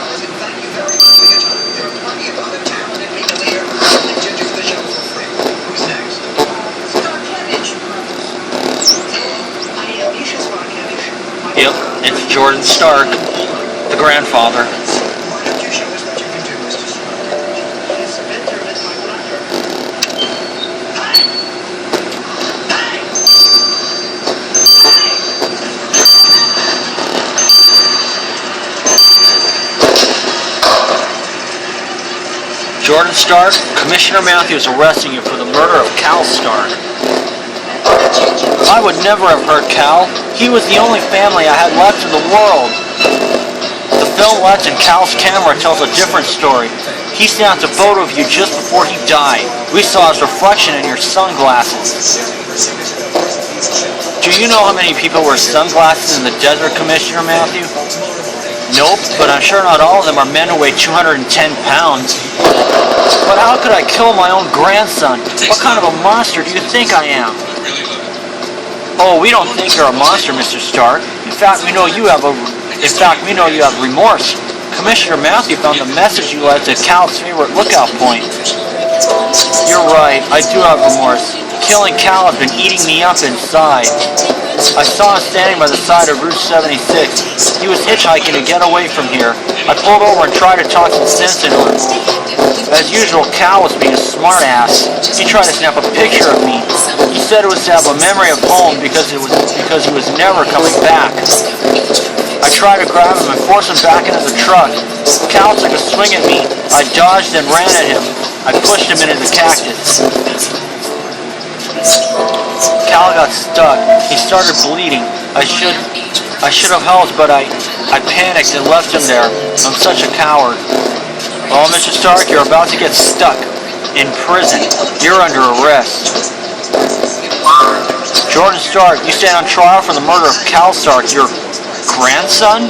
Listen, thank you very much for your time. There are plenty of other talented people here who will let you do the show for free. Who's next? Starkevich. Alicia Starkevich. Yep, it's Jordan Stark, the grandfather. Why don't you show us what you can do, Mr. Stark? It's better than my brother. Hey! Hey! Jordan Stark, Commissioner Matthews arresting you for the murder of Cal Stark. I would never have hurt Cal. He was the only family I had left in the world. The film legend Cal's camera tells a different story. He snapped a photo of you just before he died. We saw his reflection in your sunglasses. Do you know how many people wear sunglasses in the desert, Commissioner Matthew? Nope, but I'm sure not all of them are men who weigh 210 pounds. But how could I kill my own grandson? What kind of a monster do you think I am? Oh, we don't think you're a monster, Mr. Stark. In fact, we know you have remorse. Commissioner Matthew found the message you led to Cal's favorite lookout point. You're right, I do have remorse. Killing Cal has been eating me up inside. I saw him standing by the side of Route 76. He was hitchhiking to get away from here. I pulled over and tried to talk some sense into him. As usual, Cal was being a smartass. He tried to snap a picture of me. He said it was to have a memory of home because he was never coming back. I tried to grab him and force him back into the truck. Cal took a swing at me. I dodged and ran at him. I pushed him into the cactus. Cal got stuck. He started bleeding. I should have helped, but I panicked and left him there. I'm such a coward. Oh, Mr. Stark, you're about to get stuck in prison. You're under arrest. Jordan Stark, you stand on trial for the murder of Cal Stark, your grandson?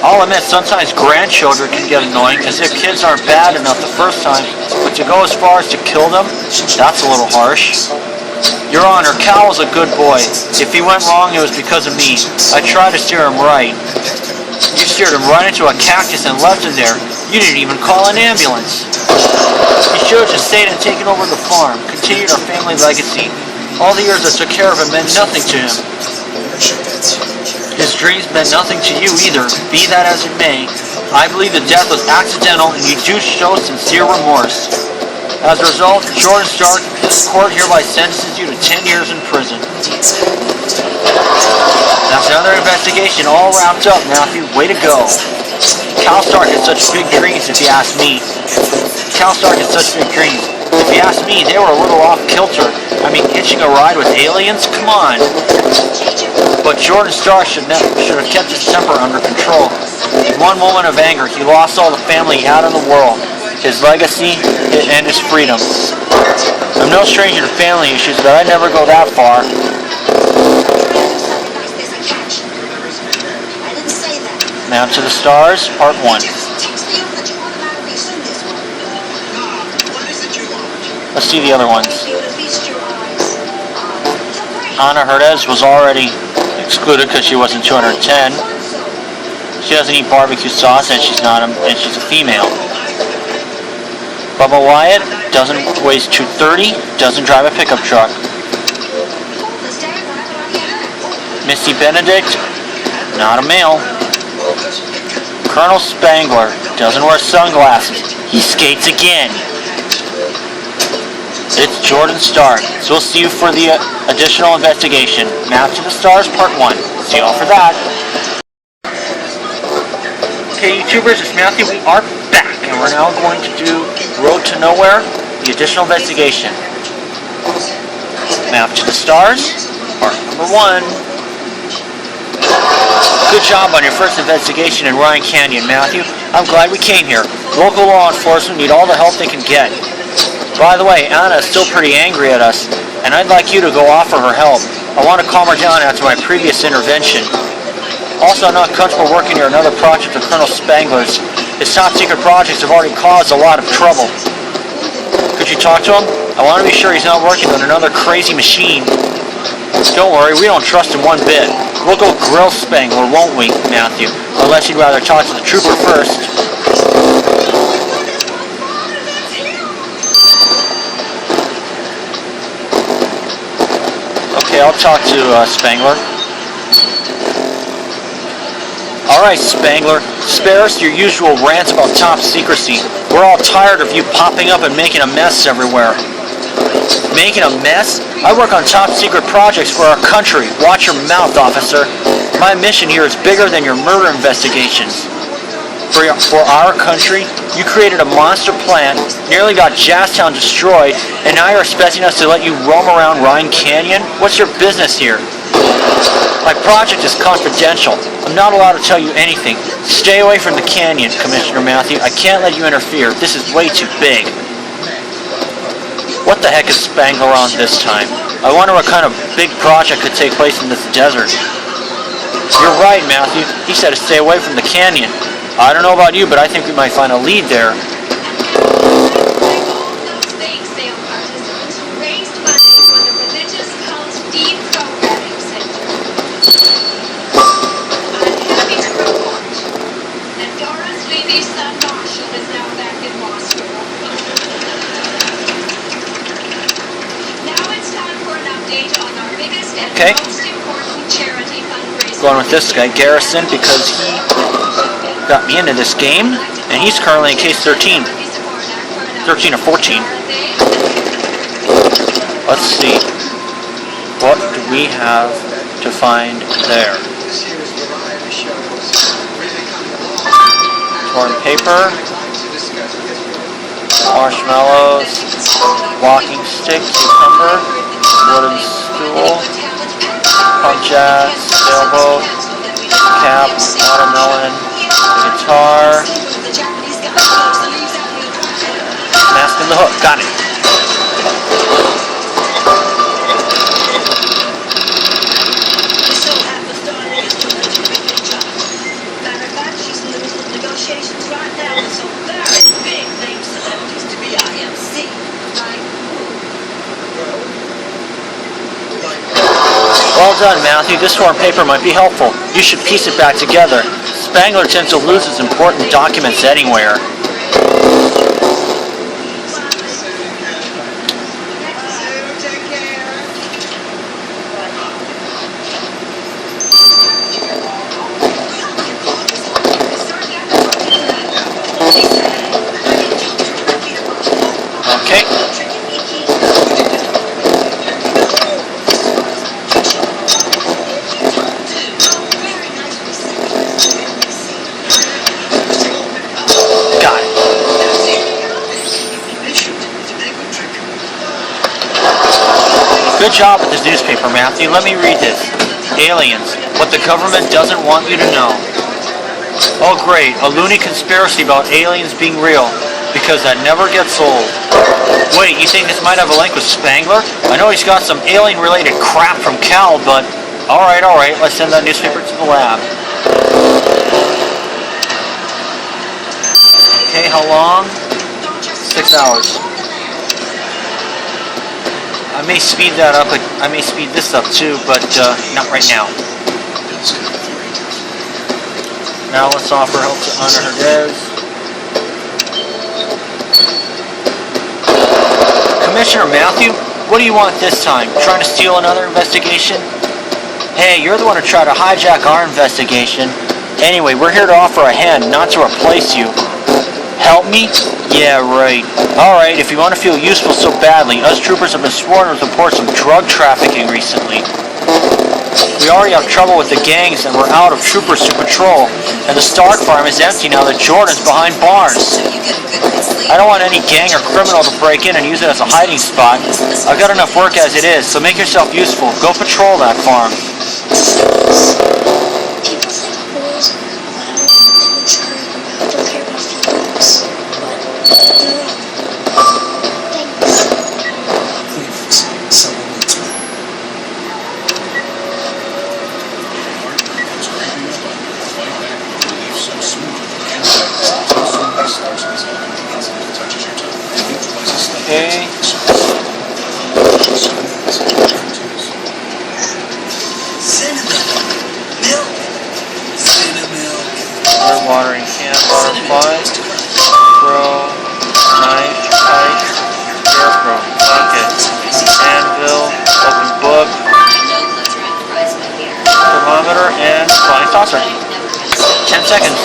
I'll admit, sometimes grandchildren can get annoying because their kids aren't bad enough the first time, but to go as far as to kill them, that's a little harsh. Your Honor, Cal was a good boy. If he went wrong, it was because of me. I tried to steer him right. You steered him right into a cactus and left him there. You didn't even call an ambulance. He should have just stayed and taken over the farm, continued our family legacy. All the years I took care of him meant nothing to him. His dreams meant nothing to you either. Be that as it may, I believe the death was accidental and you do show sincere remorse. As a result, Jordan Stark, this court hereby sentences you to 10 years in prison. That's another investigation all wrapped up, Matthew. Way to go. Cal Stark had such big dreams, if you ask me. Cal Stark had such big dreams. If you ask me, they were a little off kilter. I mean, hitching a ride with aliens? Come on. But Jordan Stark should have kept his temper under control. In one moment of anger, he lost all the family he had in the world, his legacy, and his freedom. I'm no stranger to family issues, but I'd never go that far. Now to the Stars, Part 1. Let's see the other ones. Ana Herdez was already excluded because she wasn't 210. She doesn't eat barbecue sauce and she's a female. Bubba Wyatt weighs 230, doesn't drive a pickup truck. Misty Benedict, not a male. Colonel Spangler doesn't wear sunglasses. He skates again. It's Jordan Stark, so we'll see you for the additional investigation. Map to the Stars, Part 1. See you all for that. Okay, YouTubers, it's Matthew. We are back, and we're now going to do Road to Nowhere, the additional investigation. Map to the Stars, Part number 1. Good job on your first investigation in Ryan Canyon, Matthew. I'm glad we came here. Local law enforcement need all the help they can get. By the way, Anna is still pretty angry at us, and I'd like you to go offer her help. I want to calm her down after my previous intervention. Also, I'm not comfortable working near another project of Colonel Spangler's. His top-secret projects have already caused a lot of trouble. Could you talk to him? I want to be sure he's not working on another crazy machine. Don't worry, we don't trust him one bit. We'll go grill Spangler, won't we, Matthew? Unless you'd rather talk to the trooper first. Okay, I'll talk to Spangler. Alright, Spangler, spare us your usual rants about top secrecy. We're all tired of you popping up and making a mess everywhere. Making a mess? I work on top secret projects for our country. Watch your mouth, officer. My mission here is bigger than your murder investigations. For our country, you created a monster plan, nearly got Jazztown destroyed, and now you're expecting us to let you roam around Ryan Canyon? What's your business here? My project is confidential. I'm not allowed to tell you anything. Stay away from the canyon, Commissioner Matthew. I can't let you interfere. This is way too big. What the heck is Spangler on this time? I wonder what kind of big project could take place in this desert. You're right, Matthew. He said to stay away from the canyon. I don't know about you, but I think we might find a lead there. Okay. Going with this guy, Garrison, because he got me into this game, and he's currently in case 13. 13 or 14. Let's see. What do we have to find there? Torn paper, marshmallows, walking stick, cucumber, wooden stool, pump jacks, sailboat, cap, watermelon, guitar, mask and the hook. Got it. So half the starting is doing a terrific job. Matter of fact, she's in the middle of negotiations right now with some very big name celebrities to be IMC. Like Well done, Matthew. This form paper might be helpful. You should piece it back together. Spangler tends to lose his important documents anywhere. Okay. Got it. Good job with this newspaper, Matthew. Let me read this. Aliens. What the government doesn't want you to know. Oh great, a loony conspiracy about aliens being real. Because that never gets old. Wait, you think this might have a link with Spangler? I know he's got some alien-related crap from Cal, but... Alright, let's send that newspaper to the lab. Okay, how long? 6 hours. I may speed that up, I may speed this up too, but not right now. Now let's offer help to Ana Hernandez. Commissioner Matthew, what do you want this time? Trying to steal another investigation? Hey, you're the one who tried to hijack our investigation. Anyway, we're here to offer a hand, not to replace you. Help me? Yeah, right. Alright, if you want to feel useful so badly, us troopers have been sworn with reports of drug trafficking recently. We already have trouble with the gangs and we're out of troopers to patrol. And the Stark farm is empty now that Jordan's behind bars. so you get a good night's sleep. I don't want any gang or criminal to break in and use it as a hiding spot. I've got enough work as it is, so make yourself useful. Go patrol that farm. People think boys are loud and mature and don't care about feelings, but they're wrong. Thanks. Please, someone needs me. Okay. Water watering can, butterfly, throw, knife, pike, scarecrow, bucket, anvil, open book, thermometer, and flying saucer. 10 seconds.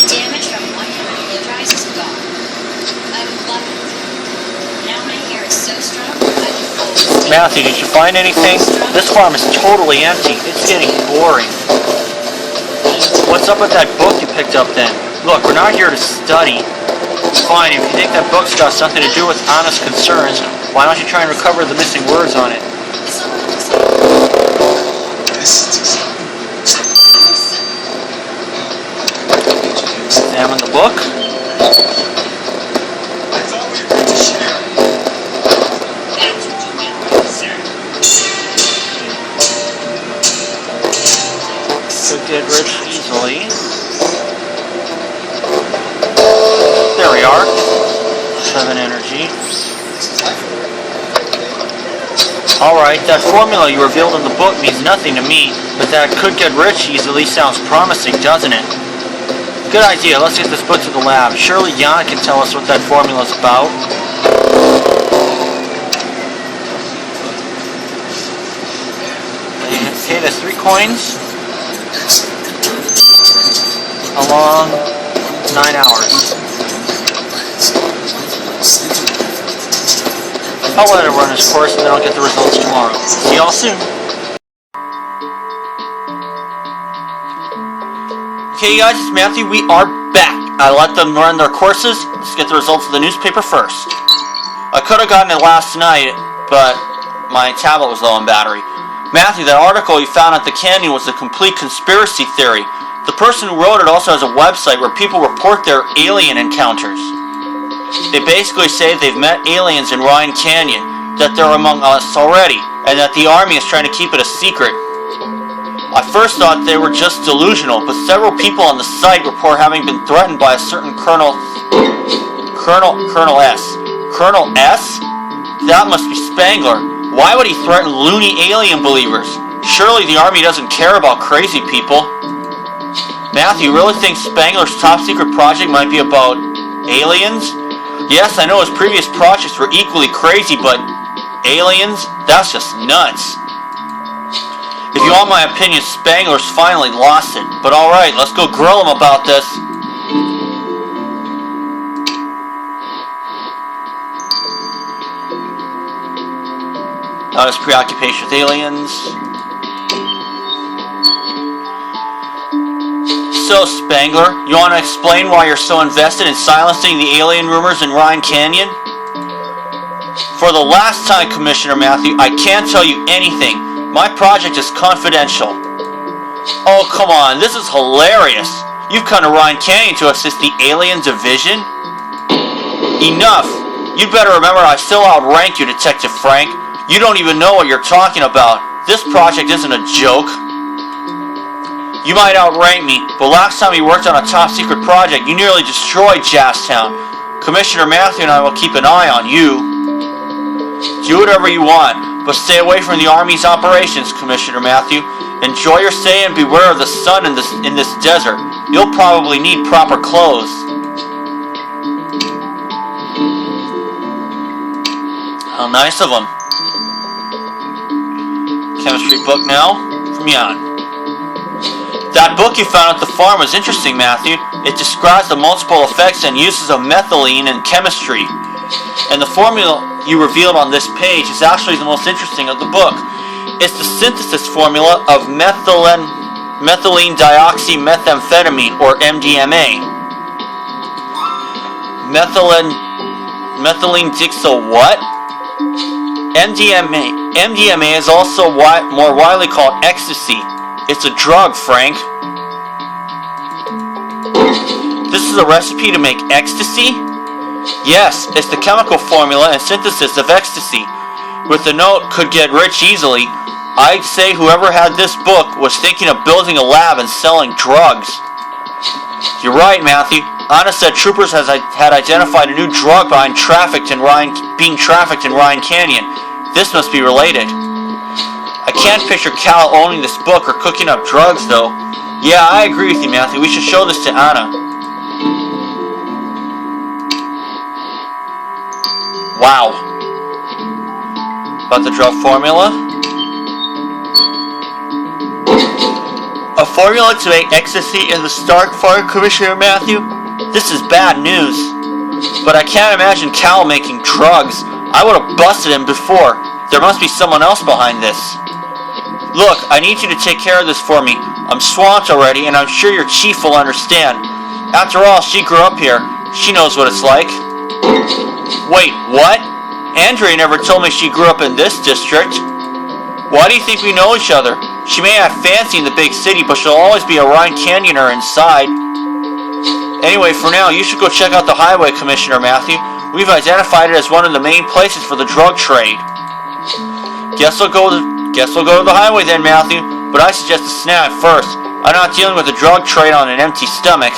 Damage from 100 blow dries is gone. I love it. Now my hair is so strong, I can always take Matthew, did you find anything? This farm is totally empty. It's getting boring. What's up with that book you picked up then? Look, we're not here to study. Fine, if you think that book's got something to do with honest concerns, why don't you try and recover the missing words on it? Examine the book. Could get rich easily. There we are. 7 energy. Alright, that formula you revealed in the book means nothing to me, but that could get rich easily sounds promising, doesn't it? Good idea, let's get this book to the lab. Surely Yana can tell us what that formula's about. Okay, there's 3 coins. How long? 9 hours. I'll let it run its course and then I'll get the results tomorrow. See y'all soon. Okay guys, it's Matthew. We are back. I let them run their courses. Let's get the results of the newspaper first. I could have gotten it last night, but my tablet was low on battery. Matthew, that article you found at the canyon was a complete conspiracy theory. The person who wrote it also has a website where people report their alien encounters. They basically say they've met aliens in Ryan Canyon, that they're among us already, and that the Army is trying to keep it a secret. I first thought they were just delusional, but several people on the site report having been threatened by a certain Colonel S. Colonel S? That must be Spangler. Why would he threaten loony alien believers? Surely the Army doesn't care about crazy people. Matthew, you really think Spangler's top secret project might be about aliens? Yes, I know his previous projects were equally crazy, but aliens? That's just nuts. If you want my opinion, Spangler's finally lost it. But alright, let's go grill him about this. Not his preoccupation with aliens. So, Spangler, you want to explain why you're so invested in silencing the alien rumors in Ryan Canyon? For the last time, Commissioner Matthew, I can't tell you anything. My project is confidential. Oh, come on, this is hilarious. You've come to Ryan Canyon to assist the alien division? Enough. You'd better remember I still outrank you, Detective Frank. You don't even know what you're talking about. This project isn't a joke. You might outrank me, but last time you worked on a top secret project, you nearly destroyed Jazztown. Commissioner Matthew and I will keep an eye on you. Do whatever you want, but stay away from the Army's operations, Commissioner Matthew. Enjoy your stay and beware of the sun in this desert. You'll probably need proper clothes. How nice of him. Chemistry book now from Jan. That book you found at the farm was interesting, Matthew. It describes the multiple effects and uses of methylene in chemistry. And the formula you revealed on this page is actually the most interesting of the book. It's the synthesis formula of methylene dioxymethamphetamine, or MDMA. Methylene dixo what? MDMA is also more widely called ecstasy. It's a drug, Frank. This is a recipe to make ecstasy? Yes, it's the chemical formula and synthesis of ecstasy. With the note, could get rich easily. I'd say whoever had this book was thinking of building a lab and selling drugs. You're right, Matthew. Anna said troopers had identified a new drug being trafficked in Ryan Canyon. This must be related. I can't picture Cal owning this book or cooking up drugs, though. Yeah, I agree with you, Matthew. We should show this to Anna. Wow. About the drug formula? A formula to make ecstasy in the Stark farm, Commissioner Matthew? This is bad news. But I can't imagine Cal making drugs. I would have busted him before. There must be someone else behind this. Look, I need you to take care of this for me. I'm swamped already, and I'm sure your chief will understand. After all, she grew up here. She knows what it's like. Wait, what? Andrea never told me she grew up in this district. Why do you think we know each other? She may not fancy in the big city, but she'll always be a Ryan Canyoner inside. Anyway, for now, you should go check out the highway, Commissioner Matthew. We've identified it as one of the main places for the drug trade. Guess we'll go to the highway then, Matthew. But I suggest a snack first. I'm not dealing with the drug trade on an empty stomach.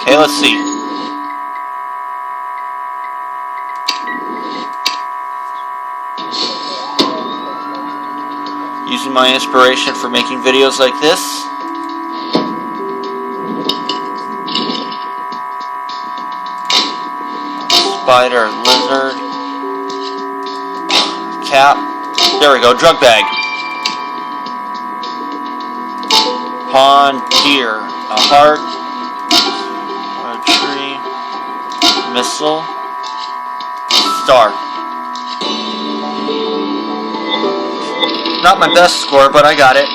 Okay, let's see. Using my inspiration for making videos like this. Spider, lizard, cap. There we go, drug bag. Pond, deer, a heart, a tree, missile, star. Not my best score, but I got it.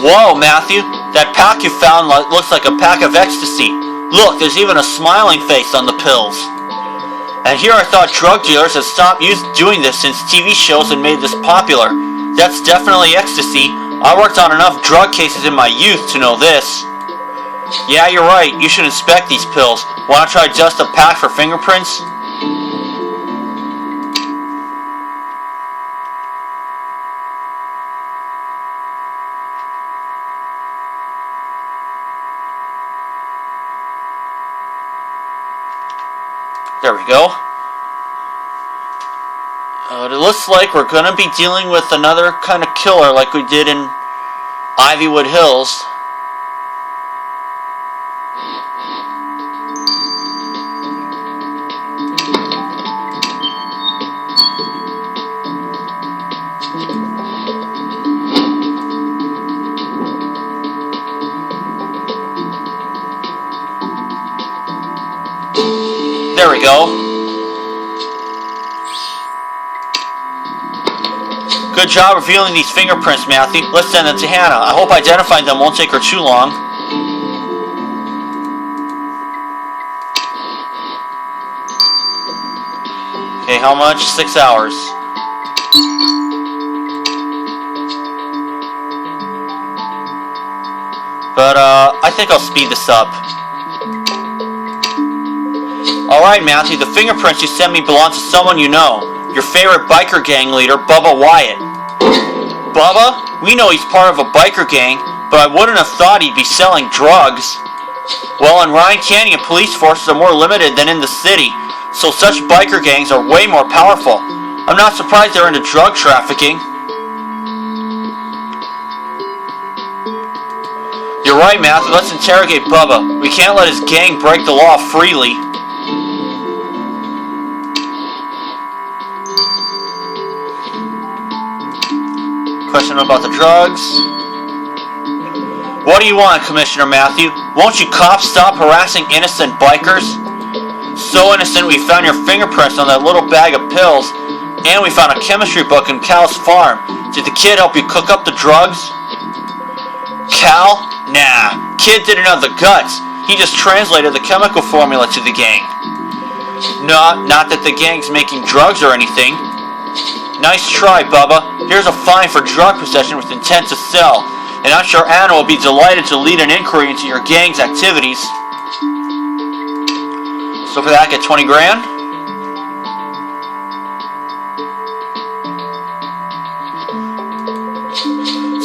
Whoa, Matthew, that pack you found looks like a pack of ecstasy. Look, there's even a smiling face on the pills. And here I thought drug dealers had stopped doing this since TV shows had made this popular. That's definitely ecstasy. I worked on enough drug cases in my youth to know this. Yeah, you're right. You should inspect these pills. Want to try just a pack for fingerprints? There we go. It looks like we're going to be dealing with another kind of killer like we did in Ivywood Hills. There we go. Good job revealing these fingerprints, Matthew. Let's send them to Hannah. I hope identifying them won't take her too long. Okay, how much? 6 hours. But, I think I'll speed this up. Alright, Matthew, the fingerprints you sent me belong to someone you know. Your favorite biker gang leader, Bubba Wyatt. Bubba? We know he's part of a biker gang, but I wouldn't have thought he'd be selling drugs. Well, in Ryan Canyon, police forces are more limited than in the city, so such biker gangs are way more powerful. I'm not surprised they're into drug trafficking. You're right, Matthew. Let's interrogate Bubba. We can't let his gang break the law freely. Question about the drugs. What do you want, Commissioner Matthew? Won't you cops stop harassing innocent bikers? So innocent we found your fingerprints on that little bag of pills, and we found a chemistry book in Cal's farm. Did the kid help you cook up the drugs? Cal? Nah, kid didn't have the guts. He just translated the chemical formula to the gang. No, not that the gang's making drugs or anything. Nice try, Bubba. Here's a fine for drug possession with intent to sell, and I'm sure Anna will be delighted to lead an inquiry into your gang's activities. So for that, I get 20 grand.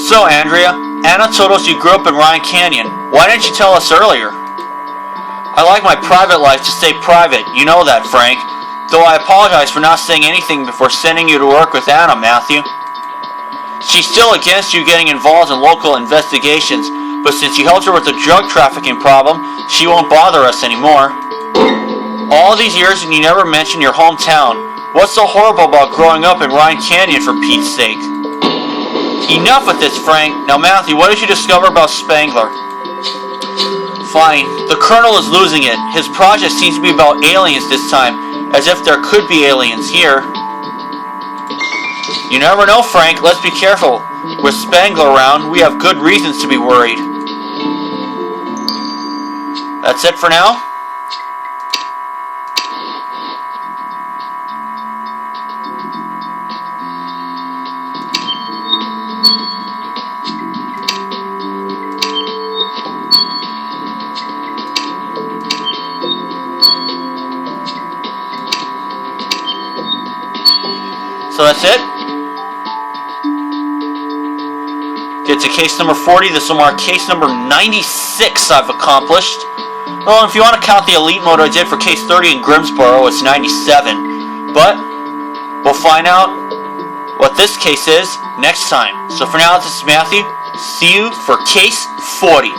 So, Andrea, Anna told us you grew up in Ryan Canyon. Why didn't you tell us earlier? I like my private life to stay private. You know that, Frank. Though I apologize for not saying anything before sending you to work with Anna, Matthew. She's still against you getting involved in local investigations, but since you helped her with the drug trafficking problem, she won't bother us anymore. All these years and you never mentioned your hometown. What's so horrible about growing up in Ryan Canyon, for Pete's sake? Enough with this, Frank. Now, Matthew, what did you discover about Spangler? Fine. The Colonel is losing it. His project seems to be about aliens this time. As if there could be aliens here. You never know, Frank. Let's be careful. With Spangler around, we have good reasons to be worried. That's it for now. So that's it. Get to case number 40. This will mark case number 96 I've accomplished. Well, if you want to count the elite mode I did for case 30 in Grimsboro, it's 97. But we'll find out what this case is next time. So for now, this is Matthew. See you for case 40.